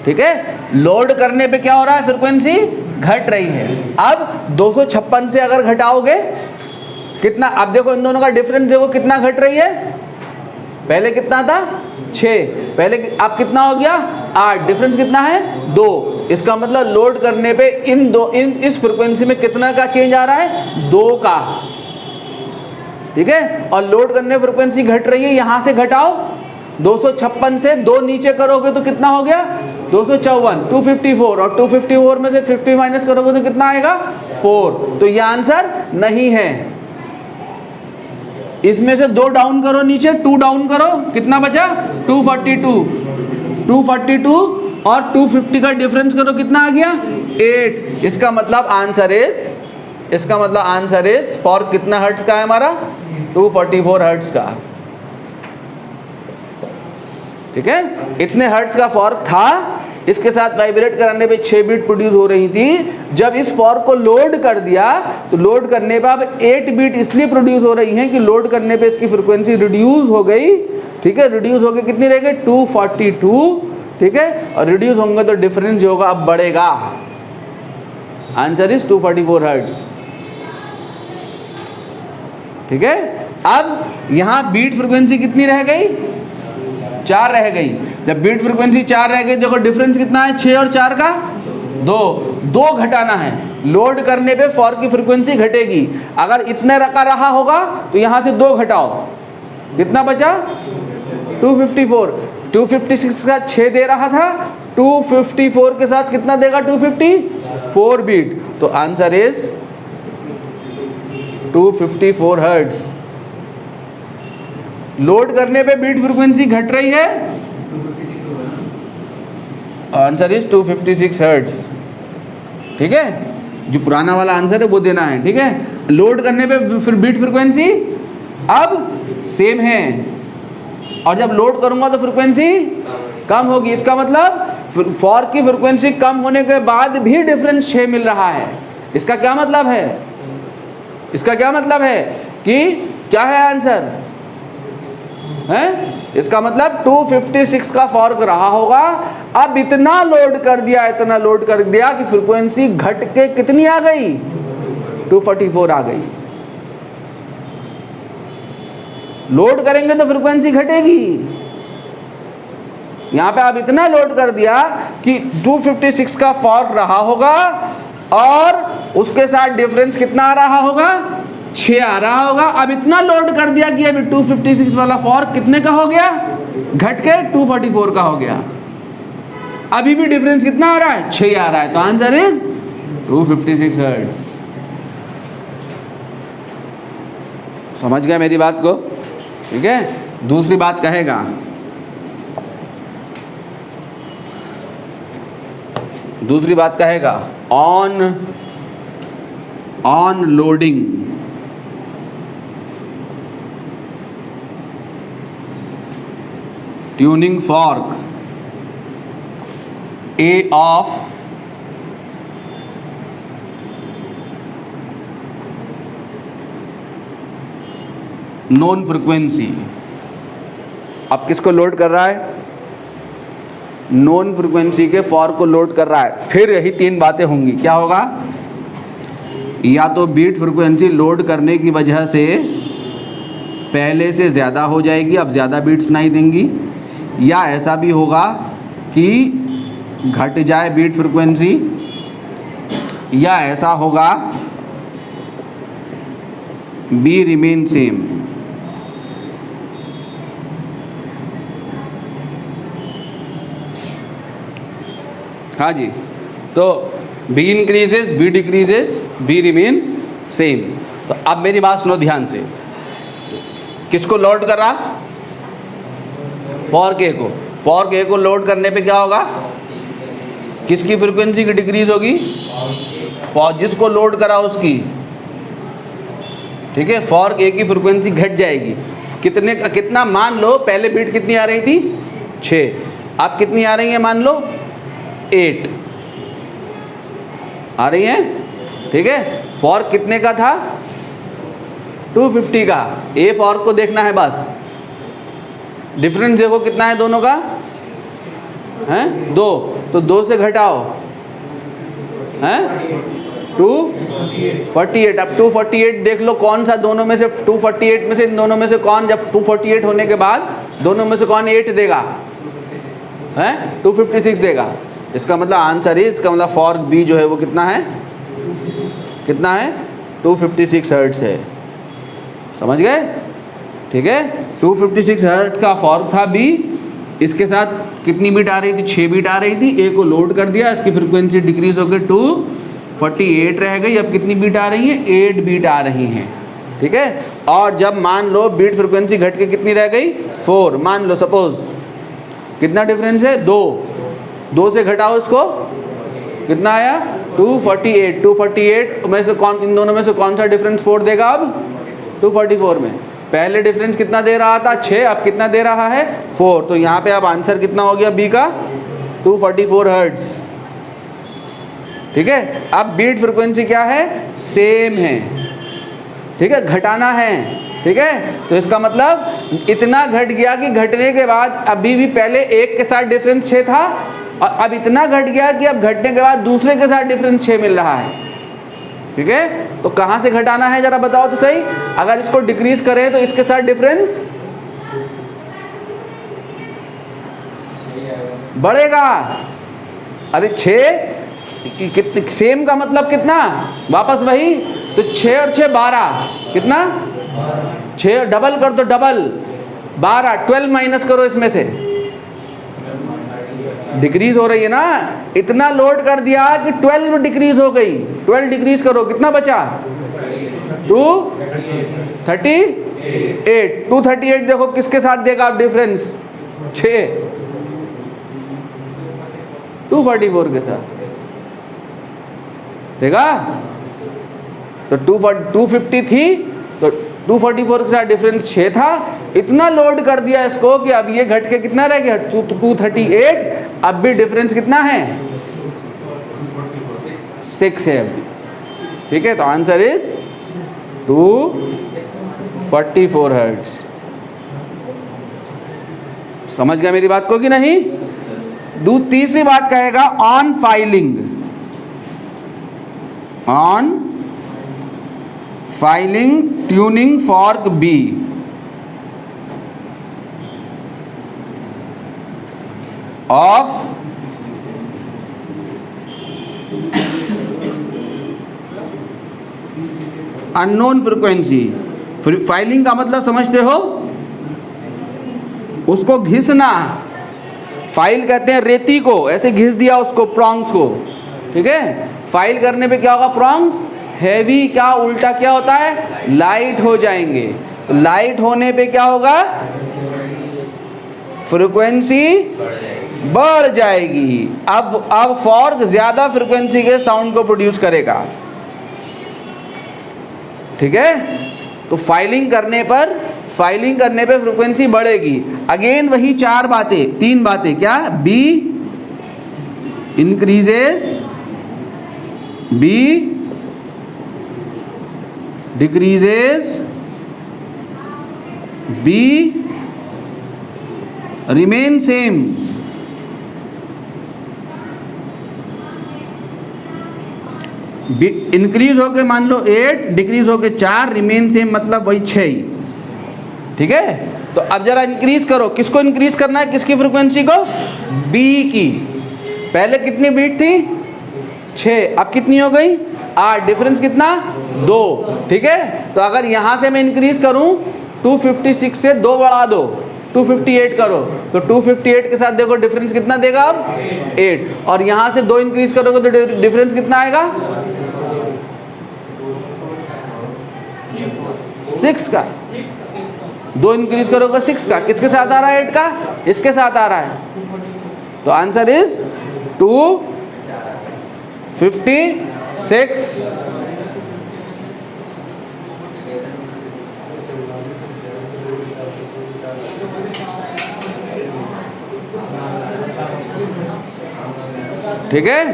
ठीक है, लोड करने पे क्या हो रहा है? फ्रीक्वेंसी घट रही है। अब 256 से अगर घटाओगे कितना? अब देखो इन दोनों का डिफरेंस देखो कितना घट रही है। पहले कितना था? 6, पहले अब कितना हो गया? 8। डिफरेंस कितना है? 2। इसका मतलब लोड करने पे इस फ्रीक्वेंसी में कितना का चेंज आ रहा है? 2 का। ठीक है, और लोड करने फ्रीक्वेंसी घट रही है, यहां से घटाओ 256 से 2 नीचे करोगे तो कितना हो गया? 254, 254, और 254 में से 50 माइनस करोगे तो कितना आएगा? 4। तो ये आंसर नहीं है। इसमें से 2 डाउन करो नीचे, 2 डाउन करो, कितना बचा? 242, 242 और 250 का डिफरेंस करो, कितना आ गया? 8। इसका मतलब आंसर इज फॉर कितना हर्ट्ज का है हमारा? 244 हर्ट्ज का। ठीक है, इतने हर्ट्ज का फॉर्क था, इसके साथ वाइब्रेट कराने पे 6 बीट प्रोड्यूस हो रही थी। जब इस फॉर्क को लोड कर दिया तो लोड करने पे अब 8 बीट इसलिए प्रोड्यूस हो रही हैं कि लोड करने पे इसकी फ्रीक्वेंसी रिड्यूस हो गई। ठीक है, रिड्यूस हो गई, कितनी रह गई? 242। ठीक है, और रिड्यूस होंगे तो डिफरेंस जो होगा अब बढ़ेगा। Answer is 244 hertz. ठीक है, अब यहां बीट फ्रीक्वेंसी कितनी रह गई? 4 रह गई। जब बीट फ्रीक्वेंसी 4 रह गई, देखो डिफरेंस कितना है? 6 और 4 का 2 घटाना है। लोड करने पे फॉर्क की फ्रीक्वेंसी घटेगी। अगर इतने रहा होगा तो यहां से 2 घटाओ, कितना बचा? 254। 256 का 6 दे रहा था, 254 के साथ कितना देगा? 254 बीट। तो आंसर इज 254 हर्ट्ज। लोड करने पे बीट फ्रीक्वेंसी घट रही है, आंसर इज 256 हर्ट्ज। ठीक है, जो पुराना वाला आंसर है वो देना है। ठीक है, लोड करने पे फिर बीट फ्रीक्वेंसी अब सेम है, और जब लोड करूंगा तो फ्रीक्वेंसी कम होगी। इसका मतलब फॉर्क की फ्रीक्वेंसी कम होने के बाद भी डिफरेंस 6 मिल रहा है। इसका क्या मतलब है? इसका क्या मतलब है कि क्या है आंसर है? इसका मतलब 256 का फॉर्क रहा होगा। अब इतना लोड कर दिया, इतना लोड कर दिया कि फ्रीक्वेंसी घट के कितनी आ गई? 244 आ गई। लोड करेंगे तो फ्रीक्वेंसी घटेगी। यहां पे आप इतना लोड कर दिया कि 256 का फॉर्क रहा होगा और उसके साथ डिफरेंस कितना आ रहा होगा? 6 आ रहा होगा। अब इतना लोड कर दिया कि अभी 256 वाला फॉर्क कितने का हो गया? घट के 244 का हो गया। अभी भी डिफरेंस कितना आ रहा है? 6 आ रहा है। तो आंसर इज 256 हर्ट्ज। समझ गया मेरी बात को? ठीक है। दूसरी बात कहेगा, दूसरी बात कहेगा on loading tuning fork a of non frequency. अब किसको लोड कर रहा है? नॉन फ्रीक्वेंसी के फॉर्क को लोड कर रहा है। फिर यही 3 बातें होंगी। क्या होगा? या तो बीट फ्रीक्वेंसी लोड करने की वजह से पहले से ज़्यादा हो जाएगी, अब ज़्यादा बीट सुनाई देंगी, या ऐसा भी होगा कि घट जाए बीट फ्रीक्वेंसी, या ऐसा होगा बी रिमेन सेम। हाँ जी। तो b increases, b decreases, b remain same. तो अब मेरी बात सुनो ध्यान से। किसको लोड कर रहा? फॉर्क ए को। फॉर्क ए को लोड करने पे क्या होगा? किसकी फ्रीक्वेंसी की डिक्रीज होगी? जिसको लोड करा उसकी। ठीक है। फॉर्क ए की फ्रीक्वेंसी घट जाएगी। कितने का? कितना? मान लो पहले बीट कितनी आ रही थी? 6। अब कितनी आ रही है? मान लो 8 आ रही है। ठीक है। फॉर्क कितने का था? 250 का। ए फॉर्क को देखना है बस। डिफरेंस देखो कितना है दोनों का? हैं 2। तो 2 से घटाओ, हैं 248। अब 248 देख लो कौन सा दोनों में से, 248 में से, इन दोनों में से कौन, जब 248 होने के बाद दोनों में से कौन 8 देगा? हैं 256 देगा। इसका मतलब आंसर है, इसका मतलब फॉर्क बी जो है वो कितना है? कितना है? 256 हर्ट्ज है। समझ गए? ठीक है। 256 हर्ट्ज का फॉर्क था बी। इसके साथ कितनी बीट आ रही थी? 6 बीट आ रही थी। ए को लोड कर दिया, इसकी फ्रीक्वेंसी डिक्रीज होकर 248 रह गई। अब कितनी बीट आ रही है? 8 बीट आ रही हैं। ठीक है। और जब मान लो बीट फ्रीक्वेंसी घट के कितनी रह गई? 4 मान लो। सपोज कितना डिफरेंस है? 2 से घटाओ इसको, कितना आया? 248। 248 में से कौन, इन दोनों में से कौन सा डिफरेंस 4 देगा? अब 244 में पहले डिफरेंस कितना दे रहा था? 6। अब कितना दे रहा है? 4। तो यहाँ पे अब आंसर कितना हो गया बी का? 244 हर्ट्ज। ठीक है। अब बीट फ्रीक्वेंसी क्या है? सेम है। ठीक है। घटाना है। ठीक है। तो इसका मतलब इतना घट गया कि घटने के बाद अभी भी पहले एक के साथ डिफरेंस 6 था, और अब इतना घट गया कि अब घटने के बाद दूसरे के साथ डिफरेंस 6 मिल रहा है। ठीक है। तो कहाँ से घटाना है जरा बताओ तो सही। अगर इसको डिक्रीज करें तो इसके साथ डिफरेंस बढ़ेगा। अरे 6 कितने? सेम का मतलब कितना? वापस वही। तो 6 और 6 12। कितना? 6 डबल कर दो, डबल 12। 12 माइनस करो इसमें से, डिक्रीज हो रही है ना। इतना लोड कर दिया कि 12 डिक्रीज हो गई। 12 डिक्रीज करो, कितना बचा? 238। 238 देखो किसके साथ देगा आप डिफरेंस? 6। 244 के साथ देगा। तो 250 थी तो 244 के साथ डिफरेंस 6 था, इतना लोड कर दिया इसको कि अब ये घट के कितना रह गया 238, अब भी डिफरेंस कितना है 6 है अभी। ठीक है, तो आंसर इज 244 हर्ट्ज। समझ गया मेरी बात को कि नहीं? तीसरी बात कहेगा on filing, on filing tuning fork b of unknown frequency. Filing का मतलब समझते हो? उसको घिसना, फाइल कहते हैं रेती को, ऐसे घिस दिया उसको, प्रॉन्ग्स को। ठीक है, फाइल करने पे क्या होगा, प्रॉन्ग्स हैवी क्या उल्टा क्या होता है, लाइट हो जाएंगे। तो लाइट होने पे क्या होगा, फ्रीक्वेंसी बढ़ जाएगी। अब फॉर्क ज्यादा फ्रीक्वेंसी के साउंड को प्रोड्यूस करेगा। ठीक है, तो फाइलिंग करने पर फ्रीक्वेंसी बढ़ेगी। अगेन वही तीन बातें क्या, b increases, b decreases, b remain same. Increase होके मान लो 8, डिक्रीज होके 4, रिमेन सेम मतलब वही 6 ही। ठीक है, तो अब जरा इंक्रीज करो, किसको इंक्रीज करना है, किसकी फ्रीक्वेंसी को, बी की। पहले कितनी बीट थी 6, अब कितनी हो गई 8, डिफरेंस कितना 2। ठीक है, तो अगर यहां से मैं इंक्रीज करूं 256 से 2 बढ़ा दो, 258 करो, तो 258 के साथ देखो डिफरेंस कितना देगा अब 8, और यहां से 2 इंक्रीज करोगे तो डिफरेंस कितना आएगा 6 का। 2 इंक्रीज करोगे 6 का, किसके साथ आ रहा है 8 का, इसके साथ आ रहा है। तो आंसर इज 256। ठीक है,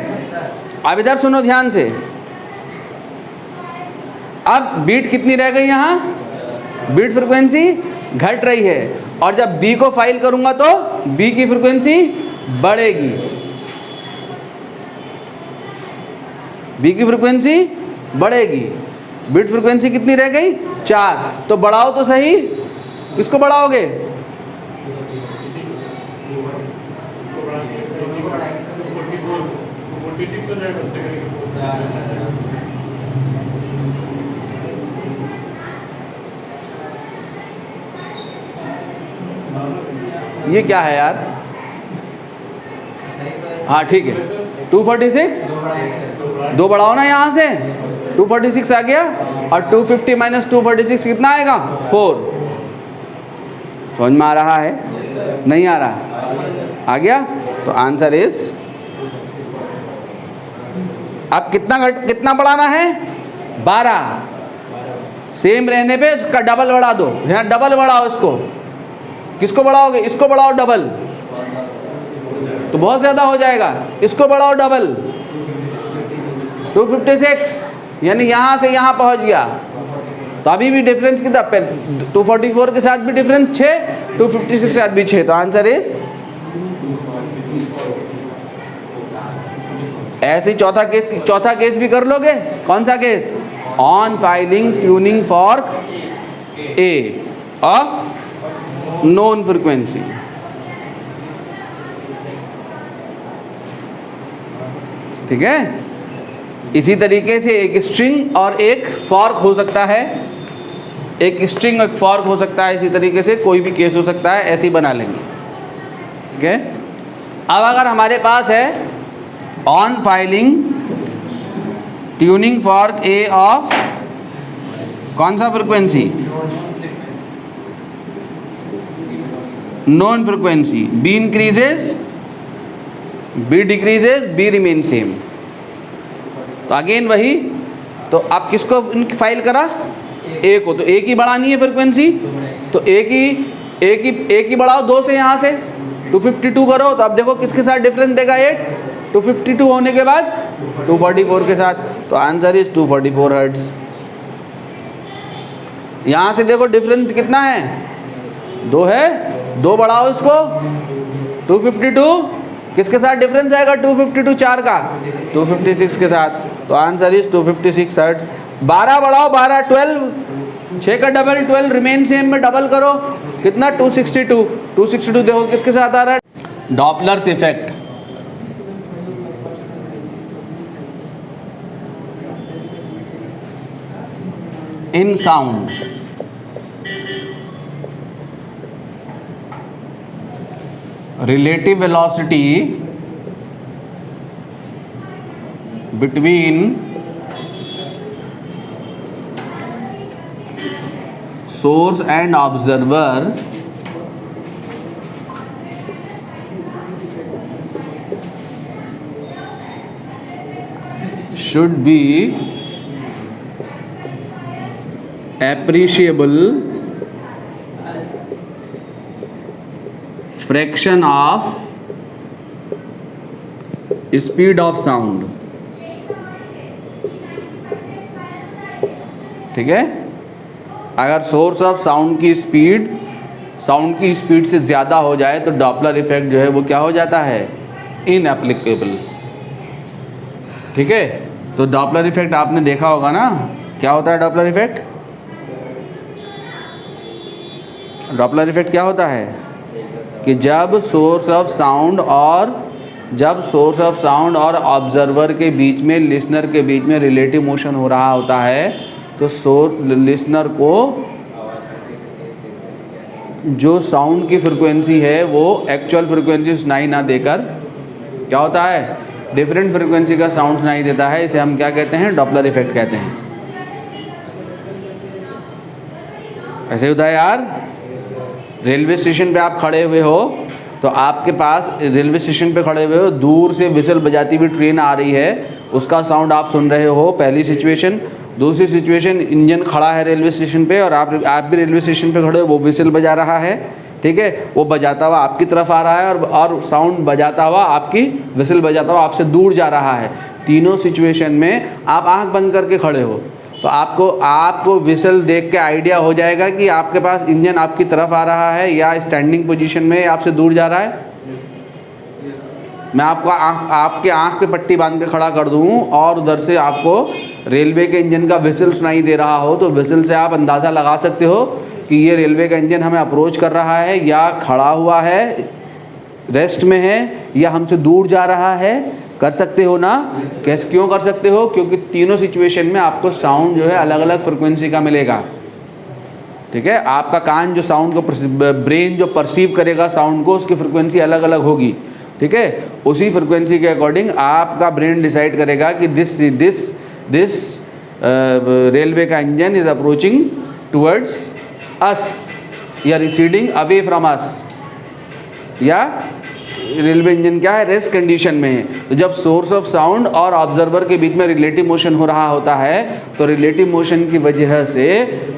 अब इधर सुनो ध्यान से। अब बीट कितनी रह गई, यहां बीट फ्रीक्वेंसी घट रही है, और जब बी को फाइल करूंगा तो बी की फ्रीक्वेंसी बढ़ेगी, बी की फ्रीक्वेंसी बढ़ेगी। बीट फ्रीक्वेंसी कितनी रह गई 4, तो बढ़ाओ तो सही, किसको बढ़ाओगे, ये क्या है यार, हाँ ठीक है 246, 2 बढ़ाओ ना यहाँ से, 246 आ गया, और 250 माइनस 246 कितना आएगा 4। समझ में आ रहा है, नहीं आ रहा, आ गया। तो आंसर इज, अब कितना बढ़ाना है 12, सेम रहने पे इसका डबल बढ़ा दो, यहाँ डबल बढ़ाओ इसको, किसको बढ़ाओगे, इसको बढ़ाओ डबल, तो बहुत ज्यादा हो जाएगा, इसको बढ़ाओ डबल, 256, यानी यहां से यहां पहुंच गया। तो अभी भी डिफरेंस कितना, 244 के साथ भी डिफरेंस 6, 256 के साथ भी 6, तो आंसर इज ऐसे चौथा केस भी कर लोगे। कौन सा case, on filing tuning fork a of non frequency. ठीक है, इसी तरीके से एक स्ट्रिंग और एक फॉर्क हो सकता है, एक स्ट्रिंग एक फॉर्क हो सकता है, इसी तरीके से कोई भी केस हो सकता है, ऐसे ही बना लेंगे। ठीक है, अब अगर हमारे पास है on filing tuning fork a of कौन सा frequency, known frequency, b increases, b decreases, b remain same. तो अगेन वही, तो आप किसको फाइल करा, एक को, तो एक ही बढ़ानी है फ्रिक्वेंसी, तो एक ही बढ़ाओ 2 से, यहाँ से 252 करो, तो अब देखो किसके साथ डिफरेंस देगा 8, 252 होने के बाद 244 के साथ, तो आंसर इज 244 हर्ट्ज। यहाँ से देखो डिफरेंस कितना है, 2 है, 2 बढ़ाओ इसको, 252 किसके साथ डिफरेंस आएगा, 252 4 का 256 के साथ, तो आंसर इज 256 हर्ट्ज। 12 बढ़ाओ, 12 12, 6 का डबल 12, रिमेन सेम में डबल करो, कितना 262, 262 देखो किसके साथ आ रहा है, Doppler's effect. In sound, relative velocity between source and observer should be appreciable fraction of speed of sound। ठीक है, अगर सोर्स ऑफ साउंड की स्पीड से ज़्यादा हो जाए तो डॉपलर इफेक्ट जो है वो क्या हो जाता है, इनएप्लीकेबल। ठीक है, तो डॉपलर इफेक्ट आपने देखा होगा ना, क्या होता है डॉपलर इफेक्ट? डॉपलर इफेक्ट क्या होता है कि जब सोर्स ऑफ साउंड और ऑब्जर्वर के बीच में, लिसनर के बीच में रिलेटिव मोशन हो रहा होता है, तो लिसनर को जो साउंड की फ्रिक्वेंसी है वो एक्चुअल फ्रिक्वेंसी सुनाई ना देकर क्या होता है, डिफरेंट फ्रिक्वेंसी का साउंड सुनाई देता है। इसे हम क्या कहते हैं, डॉपलर इफेक्ट कहते हैं। ऐसे होता है यार, रेलवे स्टेशन पे आप खड़े हुए हो, तो आपके पास रेलवे स्टेशन पे खड़े हुए हो, दूर से विसल बजाती हुई ट्रेन आ रही है, उसका साउंड आप सुन रहे हो, पहली सिचुएशन। दूसरी सिचुएशन, इंजन खड़ा है रेलवे स्टेशन पे और आप भी रेलवे स्टेशन पे खड़े हो, वो विसल बजा रहा है। ठीक है, वो बजाता हुआ आपकी तरफ आ रहा है और साउंड बजाता हुआ आपकी, विसल बजाता हुआ आपसे दूर जा रहा है। तीनों सिचुएशन में आप आंख बंद करके खड़े हो, तो आपको विसल देख के आइडिया हो जाएगा कि आपके पास इंजन आपकी तरफ आ रहा है या स्टैंडिंग पोजीशन में आपसे दूर जा रहा है। मैं आपको आपके आंख पे पट्टी बांध के खड़ा कर दूँ और उधर से आपको रेलवे के इंजन का विसल सुनाई दे रहा हो, तो विसल से आप अंदाज़ा लगा सकते हो कि ये रेलवे का इंजन हमें अप्रोच कर रहा है या खड़ा हुआ है, रेस्ट में है, या हमसे दूर जा रहा है। कर सकते हो ना? कैसे, क्यों कर सकते हो? क्योंकि तीनों सिचुएशन में आपको साउंड जो है अलग अलग फ्रिक्वेंसी का मिलेगा। ठीक है, आपका कान जो साउंड को, ब्रेन जो परसीव करेगा साउंड को, उसकी फ्रिक्वेंसी अलग अलग होगी। ठीक है, उसी फ्रिक्वेंसी के अकॉर्डिंग आपका ब्रेन डिसाइड करेगा कि दिस रेलवे का इंजन इज अप्रोचिंग टुवर्ड्स अस या रिसीडिंग अवे फ्रॉम अस, या रेलवे इंजन क्या है, रेस्ट कंडीशन में है। तो जब सोर्स ऑफ साउंड और ऑब्जर्वर के बीच में रिलेटिव मोशन हो रहा होता है, तो रिलेटिव मोशन की वजह से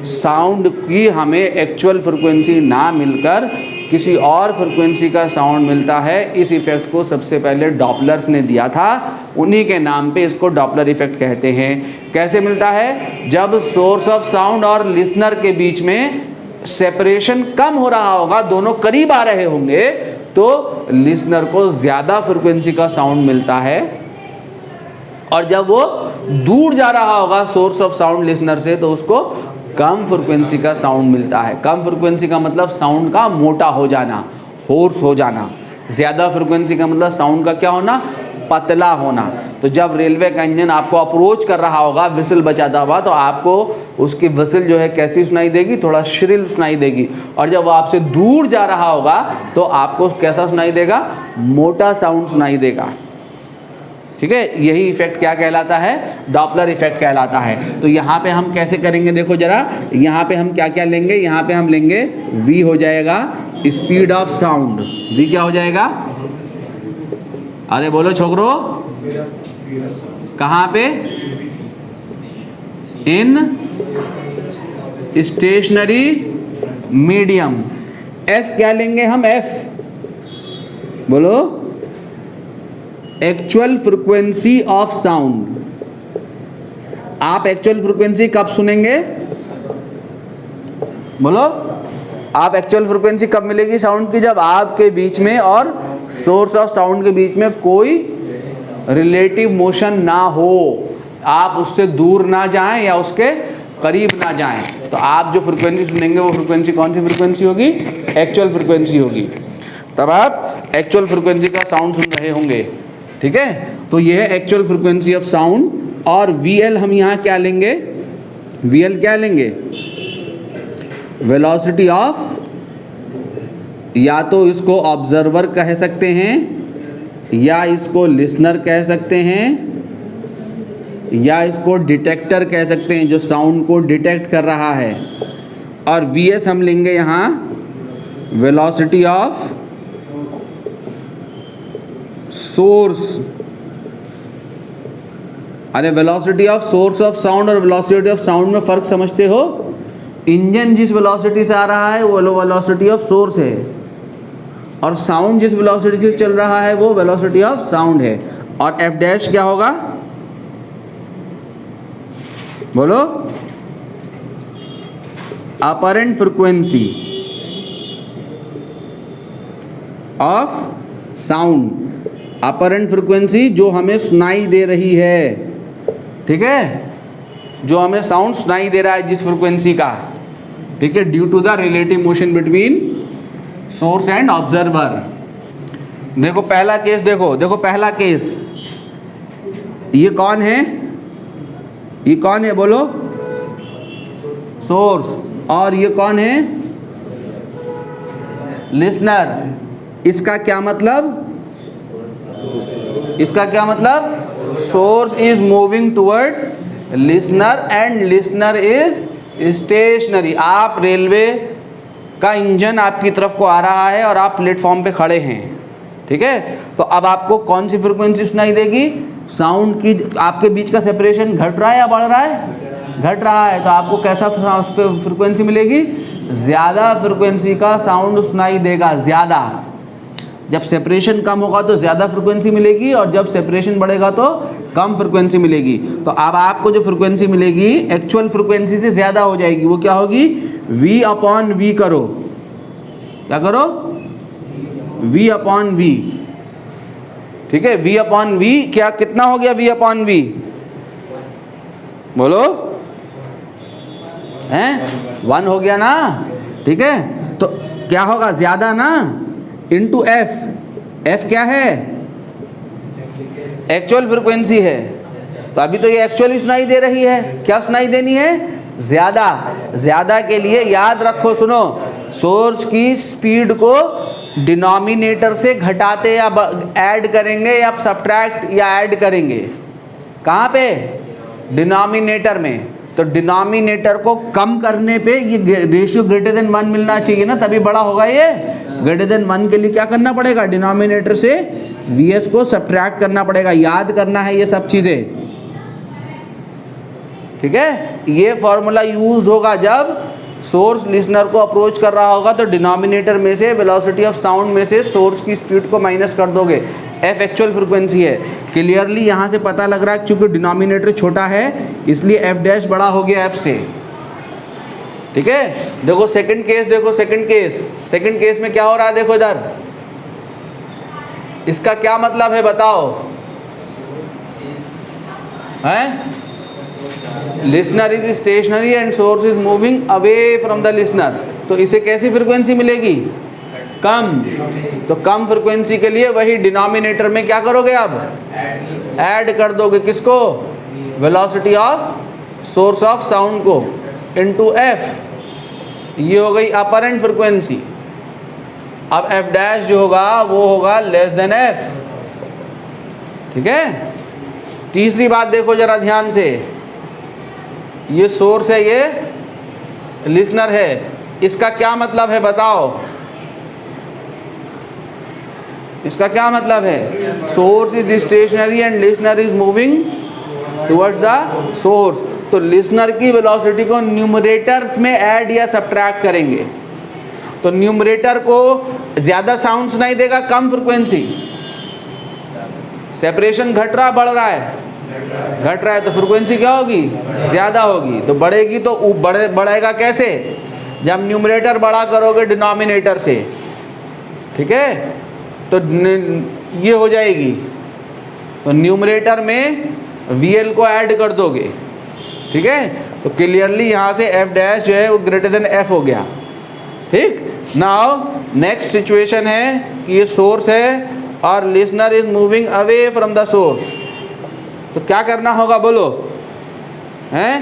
साउंड की हमें एक्चुअल फ्रिक्वेंसी ना मिलकर किसी और फ्रिक्वेंसी का साउंड मिलता है। इस इफेक्ट को सबसे पहले डॉपलर्स ने दिया था, उन्हीं के नाम पे इसको डॉपलर इफेक्ट कहते हैं। कैसे मिलता है? जब सोर्स ऑफ साउंड और लिसनर के बीच में सेपरेशन कम हो रहा होगा, दोनों करीब आ रहे होंगे, तो लिसनर को ज़्यादा फ्रिक्वेंसी का साउंड मिलता है, और जब वो दूर जा रहा होगा सोर्स ऑफ साउंड लिसनर से, तो उसको कम फ्रिक्वेंसी का साउंड मिलता है। कम फ्रिक्वेंसी का मतलब साउंड का मोटा हो जाना, होर्स हो जाना। ज़्यादा फ्रिक्वेंसी का मतलब साउंड का क्या होना, पतला होना। तो जब रेलवे का इंजन आपको अप्रोच कर रहा होगा विसल बजाता हुआ, तो आपको उसकी विसल जो है कैसी सुनाई देगी, थोड़ा श्रिल सुनाई देगी। और जब वो आपसे दूर जा रहा होगा तो आपको कैसा सुनाई देगा, मोटा साउंड सुनाई देगा। ठीक है, यही इफेक्ट क्या कहलाता है, डॉपलर इफेक्ट कहलाता है। तो यहाँ पे हम कैसे करेंगे, देखो जरा, यहाँ पे हम क्या क्या लेंगे, यहाँ पे हम लेंगे v हो जाएगा स्पीड ऑफ साउंड। v क्या हो जाएगा, अरे बोलो छोकरो, कहाँ पे, इन स्टेशनरी मीडियम। एफ क्या लेंगे हम? एफ बोलो, एक्चुअल फ्रीक्वेंसी ऑफ साउंड। आप एक्चुअल फ्रीक्वेंसी कब सुनेंगे? बोलो, आप एक्चुअल फ्रीक्वेंसी कब मिलेगी साउंड की? जब आपके बीच में और सोर्स ऑफ साउंड के बीच में कोई रिलेटिव मोशन ना हो, आप उससे दूर ना जाएं या उसके करीब ना जाएं, तो आप जो फ्रीक्वेंसी सुनेंगे वो फ्रीक्वेंसी कौन सी फ्रीक्वेंसी होगी? एक्चुअल फ्रीक्वेंसी होगी। तब आप एक्चुअल फ्रीक्वेंसी का साउंड सुन रहे होंगे। ठीक है, तो ये है एक्चुअल फ्रीक्वेंसी ऑफ साउंड। और VL हम यहाँ क्या लेंगे? VL क्या लेंगे? वेलोसिटी ऑफ, या तो इसको ऑब्जर्वर कह सकते हैं, या इसको लिसनर कह सकते हैं, या इसको डिटेक्टर कह सकते हैं, जो साउंड को डिटेक्ट कर रहा है। और VS हम लेंगे यहाँ वेलोसिटी ऑफ सोर्स। अरे velocity of source of sound और वेलोसिटी ऑफ साउंड में फ़र्क समझते हो? इंजन जिस वेलोसिटी से आ रहा है वो वेलोसिटी ऑफ सोर्स है, और साउंड जिस वेलोसिटी से चल रहा है वो वेलोसिटी ऑफ साउंड है। और F डैश क्या होगा? बोलो, apparent frequency of sound. Apparent frequency जो हमें सुनाई दे रही है, ठीक है, जो हमें साउंड सुनाई दे रहा है जिस फ्रीक्वेंसी का, ठीक है, due to the relative motion between source and observer. देखो पहला केस, देखो पहला केस, ये कौन है? ये कौन है? बोलो, सोर्स। और ये कौन है? लिसनर। इसका क्या मतलब? इसका क्या मतलब? Source is moving towards listener and listener is stationery. आप रेलवे का इंजन आपकी तरफ को आ रहा है और आप प्लेटफॉर्म पे खड़े हैं, ठीक है, तो अब आपको कौन सी फ्रीक्वेंसी सुनाई देगी? साउंड की। आपके बीच का सेपरेशन घट रहा है या बढ़ रहा है? घट रहा है, तो आपको कैसा फ्रीक्वेंसी मिलेगी? ज़्यादा फ्रीक्वेंसी का साउंड सुनाई देगा। ज़्यादा, जब सेपरेशन कम होगा तो ज़्यादा फ्रीक्वेंसी मिलेगी, और जब सेपरेशन बढ़ेगा तो कम फ्रीक्वेंसी मिलेगी। तो अब आपको जो फ्रीक्वेंसी मिलेगी एक्चुअल फ्रीक्वेंसी से ज़्यादा हो जाएगी। वो क्या होगी? V/V करो। क्या करो? V/V। ठीक है, V/V क्या कितना हो गया? V/V बोलो, हैं? 1 हो गया ना? ठीक है, तो क्या होगा? ज़्यादा ना, इंटू F। F क्या है? एक्चुअल फ्रीक्वेंसी है। तो अभी तो ये एक्चुअली सुनाई दे रही है, क्या सुनाई देनी है? ज़्यादा। ज़्यादा के लिए याद रखो, सुनो, सोर्स की स्पीड को डिनोमिनेटर से घटाते या ऐड करेंगे, या सब्ट्रैक्ट या ऐड करेंगे? कहाँ पे? डिनोमिनेटर में। तो डिनोमिनेटर को कम करने पे ये रेशियो ग्रेटर देन 1 मिलना चाहिए ना, तभी बड़ा होगा ये। ग्रेटर देन 1 के लिए क्या करना पड़ेगा? डिनोमिनेटर से VS को सब्ट्रैक्ट करना पड़ेगा। याद करना है ये सब चीज़ें, ठीक है। ये फॉर्मूला यूज होगा जब सोर्स लिसनर को अप्रोच कर रहा होगा, तो डिनोमिनेटर में से वेलोसिटी ऑफ साउंड में से सोर्स की स्पीड को माइनस कर दोगे। F एक्चुअल फ्रीक्वेंसी है। क्लियरली यहाँ से पता लग रहा है, क्योंकि डिनोमिनेटर छोटा है इसलिए F डैश बड़ा हो गया F से, ठीक है। देखो सेकंड केस, देखो सेकंड केस में क्या हो रहा है? देखो इधर, इसका क्या मतलब है बताओ? हैं? Listener is stationery and source is moving away from the listener. तो इसे कैसी फ्रीक्वेंसी मिलेगी? कम। तो कम फ्रीक्वेंसी के लिए वही डिनोमिनेटर में क्या करोगे? अब ऐड कर दोगे किसको? Velocity of source of sound को इनटू F। ये हो गई अपरेंट फ्रीक्वेंसी। अब F डैश जो होगा वो होगा लेस देन F, ठीक है। तीसरी बात देखो जरा ध्यान से, ये सोर्स है, ये लिसनर है, इसका क्या मतलब है बताओ? इसका क्या मतलब है? Source is stationary and listener is moving towards the source. तो लिसनर की वेलोसिटी को न्यूमरेटर्स में ऐड या सब्ट्रैक्ट करेंगे। तो न्यूमरेटर को ज़्यादा साउंड सुनाई देगा, कम फ्रिक्वेंसी, सेपरेशन घट रहा बढ़ रहा है, घट रहा है, तो फ्रिक्वेंसी क्या होगी, ज़्यादा होगी। तो बढ़ेगी तो बढ़ेगा कैसे, जब न्यूमरेटर बड़ा करोगे डिनोमिनेटर से, ठीक है, तो ये हो जाएगी। तो न्यूमरेटर में VL को ऐड कर दोगे, ठीक है, तो क्लियरली यहाँ से F डैश जो है वो ग्रेटर देन F हो गया। ठीक, नाउ नेक्स्ट सिचुएशन है कि ये सोर्स है और listener is moving away from the source, तो क्या करना होगा बोलो, हैं,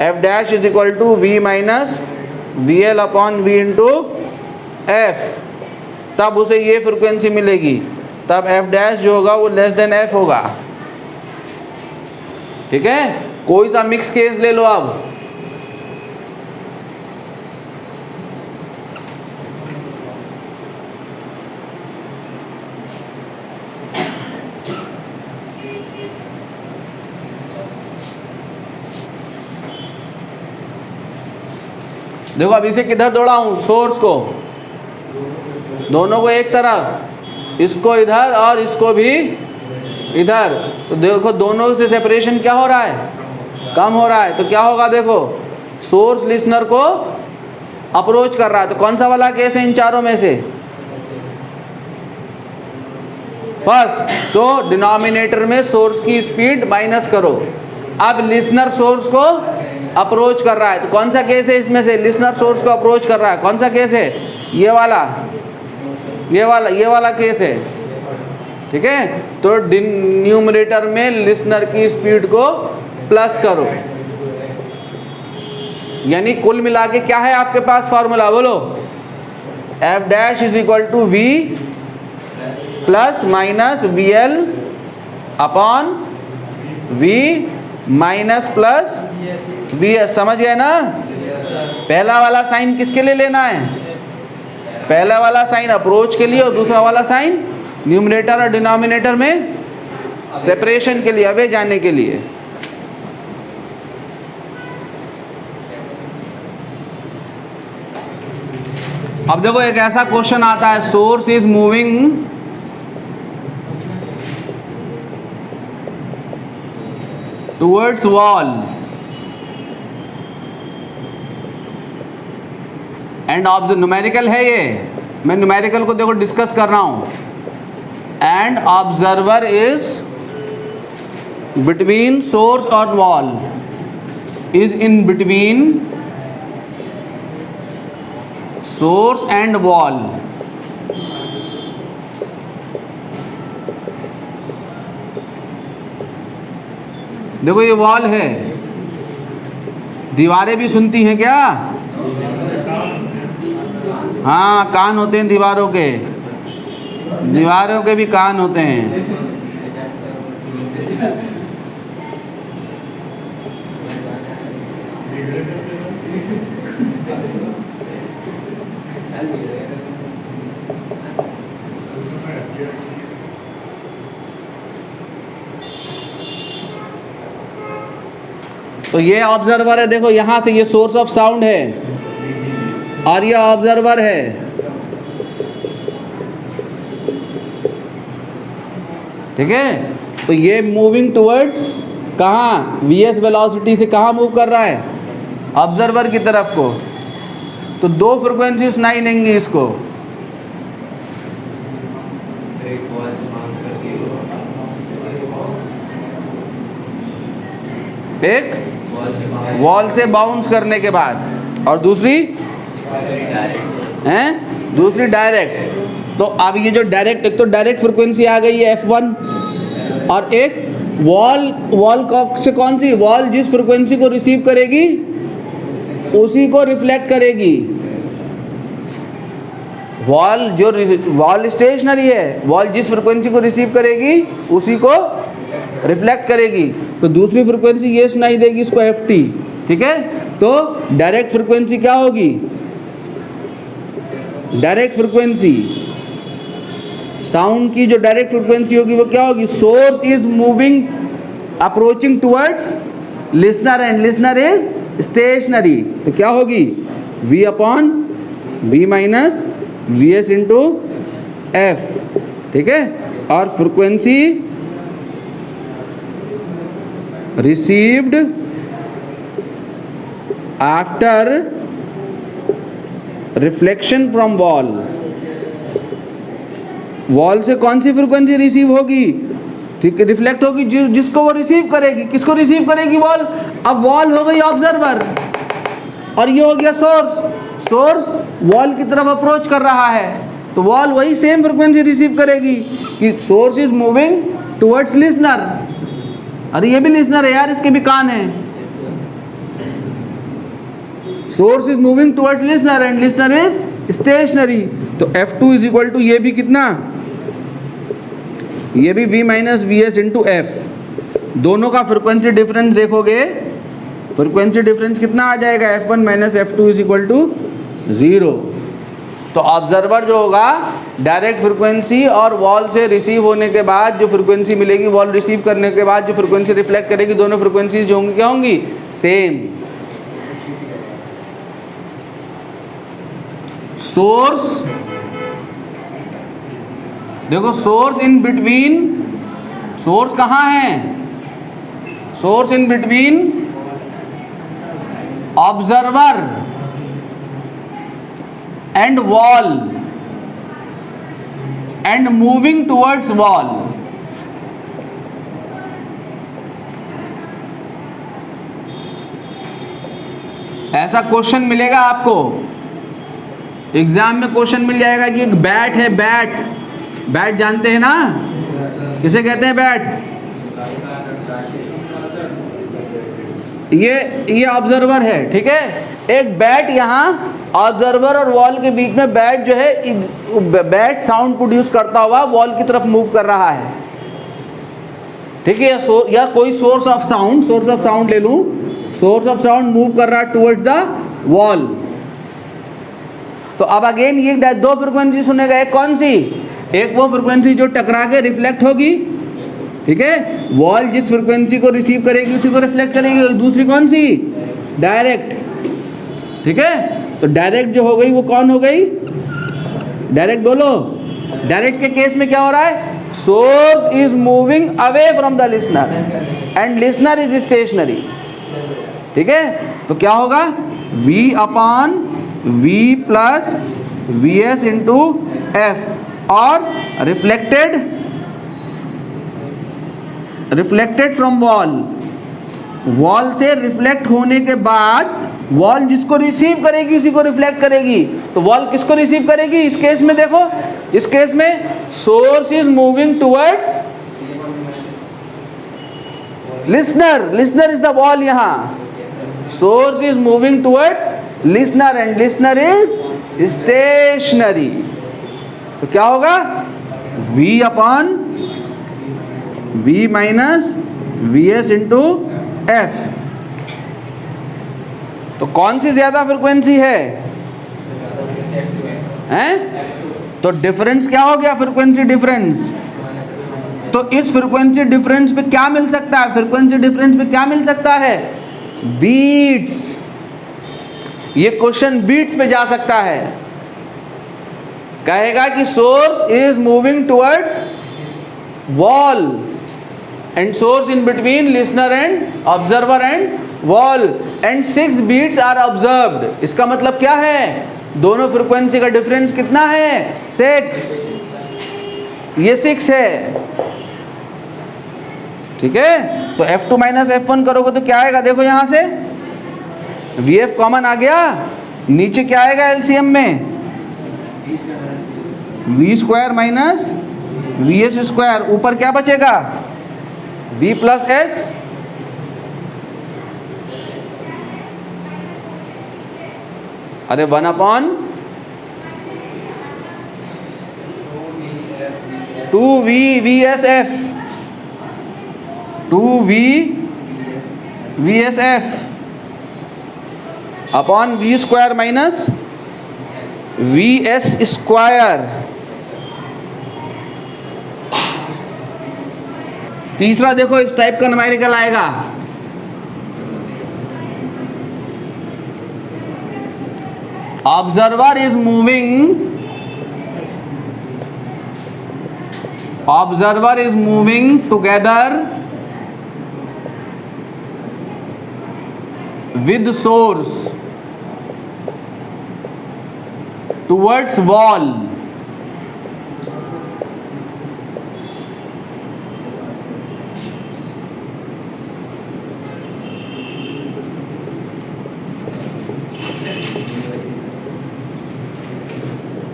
F dash is equal to V minus VL upon V into F, तब उसे ये फ्रिक्वेंसी मिलेगी, तब F डैश जो होगा वो लेस देन F होगा। ठीक है, कोई सा मिक्स केस ले लो अब। देखो अब इसे किधर दौड़ाऊं, सोर्स को, दोनों को एक तरफ, इसको इधर और इसको भी इधर, तो देखो दोनों से सेपरेशन क्या हो रहा है, कम हो रहा है। तो क्या होगा, देखो सोर्स लिसनर को अप्रोच कर रहा है, तो कौन सा वाला केस है इन चारों में से, फर्स्ट। तो डिनोमिनेटर में सोर्स की स्पीड माइनस करो। अब लिसनर सोर्स को अप्रोच कर रहा है, तो कौन सा केस है इसमें से, लिसनर सोर्स को अप्रोच कर रहा है, कौन सा केस है, ये वाला, ये वाला केस है। ठीक है, तो न्यूमरेटर में लिसनर की स्पीड को प्लस करो, यानी कुल मिला के क्या है आपके पास फॉर्मूला, बोलो, F dash is equal to V plus minus VL upon V minus plus VS। समझ गए ना, पहला वाला साइन किसके लिए लेना है, पहला वाला साइन अप्रोच के लिए और दूसरा वाला साइन न्यूमरेटर और डिनोमिनेटर में सेपरेशन के लिए, अवे जाने के लिए। अब देखो एक ऐसा क्वेश्चन आता है, source is moving towards wall and observe, numerical है ये, मैं न्यूमेरिकल को देखो डिस्कस कर रहा हूं, and observer is between source और wall, is in between source and wall. देखो ये वॉल है, दीवारें भी सुनती हैं क्या, हाँ कान होते हैं दीवारों के, दीवारों के भी कान होते हैं। तो ये ऑब्जर्वर है, देखो यहां से ये सोर्स ऑफ साउंड है और ये ऑब्जर्वर है। ठीक है, तो ये मूविंग टुवर्ड्स कहाँ, VS वेलोसिटी से कहाँ मूव कर रहा है, ऑब्जर्वर की तरफ को। तो दो फ्रिक्वेंसी सुनाई देंगी इसको, एक वॉल से बाउंस करने के बाद और दूसरी हैं, दूसरी डायरेक्ट। तो अब ये जो डायरेक्ट, एक तो डायरेक्ट फ्रिक्वेंसी आ गई है F1 और एक वॉल से कौन सी, वॉल जिस फ्रिक्वेंसी को रिसीव करेगी उसी को रिफ्लेक्ट करेगी। वॉल स्टेशनरी है, वॉल जिस फ्रिक्वेंसी को रिसीव करेगी उसी को रिफ्लेक्ट करेगी। तो दूसरी फ्रिक्वेंसी ये सुनाई देगी इसको FT। ठीक है, तो डायरेक्ट फ्रिक्वेंसी क्या होगी, डायरेक्ट फ्रिक्वेंसी साउंड की जो डायरेक्ट फ्रिक्वेंसी होगी वो क्या होगी, source is moving approaching towards listener and listener is stationary. तो क्या होगी v upon v minus V S into F, ठीक है। और frequency received after reflection from wall, wall से कौन सी फ्रिक्वेंसी रिसीव होगी, ठीक है, रिफ्लेक्ट होगी, जिसको वो रिसीव करेगी। किसको रिसीव करेगी वॉल? अब वॉल हो गई ऑब्जर्वर और ये हो गया सोर्स। सोर्स वॉल की तरफ अप्रोच कर रहा है तो वॉल वही सेम फ्रिक्वेंसी रिसीव करेगी कि source is moving towards listener. अरे ये भी लिसनर है यार, इसके भी कान है। Source is moving towards listener and listener is stationary. तो F2 इज इक्वल टू ये भी कितना, ये भी V minus V S into F. दोनों का फ्रिक्वेंसी डिफरेंस देखोगे, फ्रिक्वेंसी डिफरेंस कितना आ जाएगा, F1 minus F2 is equal to 0। तो ऑब्जर्वर जो होगा डायरेक्ट फ्रिक्वेंसी और वॉल से रिसीव होने के बाद जो फ्रिक्वेंसी मिलेगी, वॉल रिसीव करने के बाद जो फ्रिक्वेंसी रिफ्लेक्ट करेगी, दोनों फ्रिक्वेंसीज जो होंगी क्या होंगी, सेम। सोर्स देखो, सोर्स इन बिटवीन, सोर्स कहाँ है, source in between observer and wall and moving towards wall. ऐसा क्वेश्चन मिलेगा आपको एग्जाम में, क्वेश्चन मिल जाएगा कि एक बैट है, बैट, बैट जानते हैं ना, किसे कहते हैं बैट, ये ऑब्जर्वर है, ठीक है। एक बैट यहाँ ऑब्जर्वर और वॉल के बीच में, बैट जो है, बैट साउंड प्रोड्यूस करता हुआ वॉल की तरफ मूव कर रहा है, ठीक है। या कोई सोर्स ऑफ साउंड ले लूं, सोर्स ऑफ साउंड मूव कर रहा है टुवर्ड्स द वॉल। तो अब अगेन ये दो फ्रिक्वेंसी सुनेगा, एक कौन सी, एक वो फ्रिक्वेंसी जो टकरा के रिफ्लेक्ट होगी, ठीक है, वॉल जिस फ्रिक्वेंसी को रिसीव करेगी उसी को रिफ्लेक्ट करेगी। दूसरी कौन सी, डायरेक्ट, ठीक है। तो डायरेक्ट जो हो गई वो कौन हो गई, डायरेक्ट बोलो। डायरेक्ट के केस में क्या हो रहा है, source is moving away from the listener and listener is stationery, ठीक है। तो क्या होगा, V upon V plus we S into F, और रिफ्लेक्टेड फ्रॉम वॉल, वॉल से रिफ्लेक्ट होने के बाद वॉल जिसको रिसीव करेगी उसी को रिफ्लेक्ट करेगी। तो वॉल किसको रिसीव करेगी, इस केस में देखो, इस केस में source is moving towards listener, listener is the wall, यहां source is moving towards listener and listener is stationary. तो क्या होगा, V upon V minus V S into F. तो कौन सी ज्यादा फ्रिक्वेंसी है, हैं? तो डिफरेंस क्या हो गया, फ्रिक्वेंसी डिफरेंस। तो इस फ्रिक्वेंसी डिफरेंस पे क्या मिल सकता है, फ्रिक्वेंसी डिफरेंस पे क्या मिल सकता है, बीट्स। ये क्वेश्चन बीट्स पे जा सकता है, कहेगा कि source is moving towards wall and source in between listener and observer and wall and 6 beats are observed. इसका मतलब क्या है, दोनों फ्रिक्वेंसी का डिफरेंस कितना है, 6, ये 6 है, ठीक है। तो F2 माइनस F1 करोगे तो क्या आएगा, देखो यहां से VF कॉमन आ गया, नीचे क्या आएगा एलसीएम में, V square minus VS square, ऊपर क्या बचेगा, V प्लस S, अरे 1 upon 2V VSF, 2V VSF upon V square minus VS square. तीसरा देखो, इस टाइप का न्यूमेरिकल आएगा, observer is moving together with source towards wall.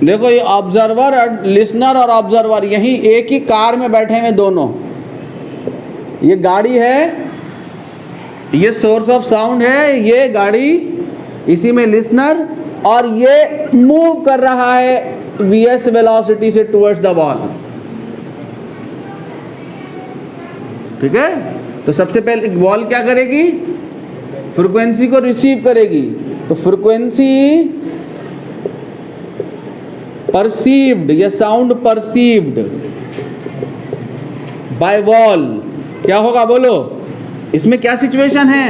देखो ये ऑब्जर्वर और लिसनर और ऑब्जर्वर यहीं एक ही कार में बैठे हुए दोनों। ये गाड़ी है, ये सोर्स ऑफ साउंड है, ये गाड़ी, इसी में लिसनर, और ये मूव कर रहा है वीएस वेलोसिटी से टुवर्ड्स द वॉल। ठीक है, तो सबसे पहले वॉल क्या करेगी? फ्रीक्वेंसी को रिसीव करेगी। तो फ्रीक्वेंसी परसीव्ड, या साउंड परसीव्ड बाय वॉल क्या होगा बोलो? इसमें क्या सिचुएशन है?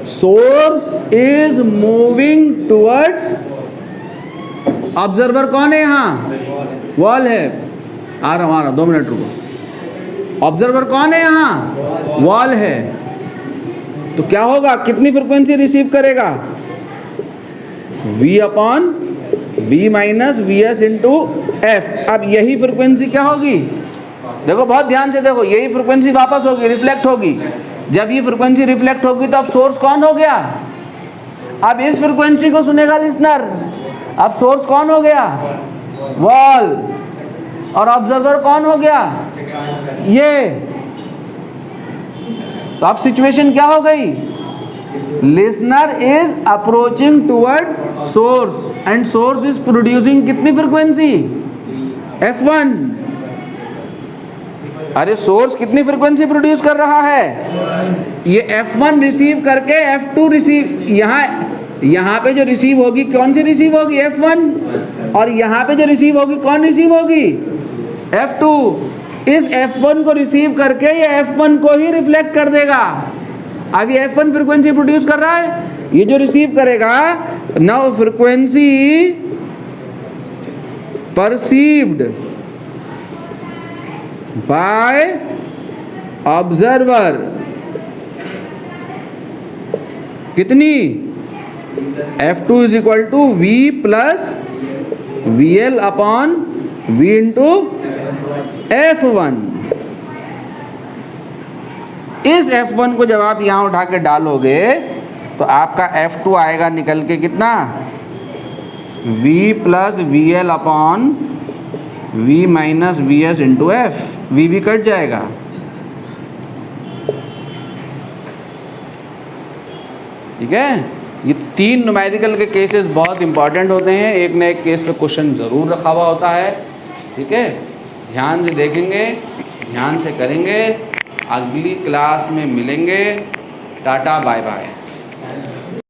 Source is moving towards, observer कौन है यहाँ? वॉल है। आ रहा हूं 2 मिनट रुको। ऑब्जर्वर कौन है यहाँ? वॉल है। तो क्या होगा? कितनी फ्रीक्वेंसी रिसीव करेगा? V upon V minus VS into F। अब यही फ्रीक्वेंसी क्या होगी? देखो बहुत ध्यान से देखो, यही फ्रीक्वेंसी वापस होगी, रिफ्लेक्ट होगी। जब ये फ्रीक्वेंसी रिफ्लेक्ट होगी तो अब सोर्स कौन हो गया? अब इस फ्रीक्वेंसी को सुनेगा लिसनर। अब सोर्स कौन हो गया? वॉल। और ऑब्जर्वर कौन हो गया? ये। तो अब सिचुएशन क्या हो गई? Listener is approaching toward source and source is producing कितनी फ्रीक्वेंसी? F1। अरे सोर्स कितनी फ्रीक्वेंसी प्रोड्यूस कर रहा है? ये F1 रिसीव करके F2 रिसीव, यहाँ पे जो रिसीव होगी कौन सी रिसीव होगी? F1। और यहाँ पे जो रिसीव होगी कौन रिसीव होगी? F2। इस F1 को रिसीव करके ये F1 को ही रिफ्लेक्ट कर देगा। अब ये F1 फ्रीक्वेंसी प्रोड्यूस कर रहा है, ये जो रिसीव करेगा, now frequency perceived by observer कितनी? F2 is equal to V plus VL upon V into F1। इस F1 को जब आप यहाँ उठा के डालोगे तो आपका F2 आएगा निकल के कितना? V plus VL upon V minus VS into F। V cut जाएगा। ठीक है, ये 3 न्यूमेरिकल के केसेस बहुत इंपॉर्टेंट होते हैं। एक न एक केस पे क्वेश्चन ज़रूर रखा हुआ होता है। ठीक है, ध्यान से देखेंगे, ध्यान से करेंगे। अगली क्लास में मिलेंगे। Tata bye bye.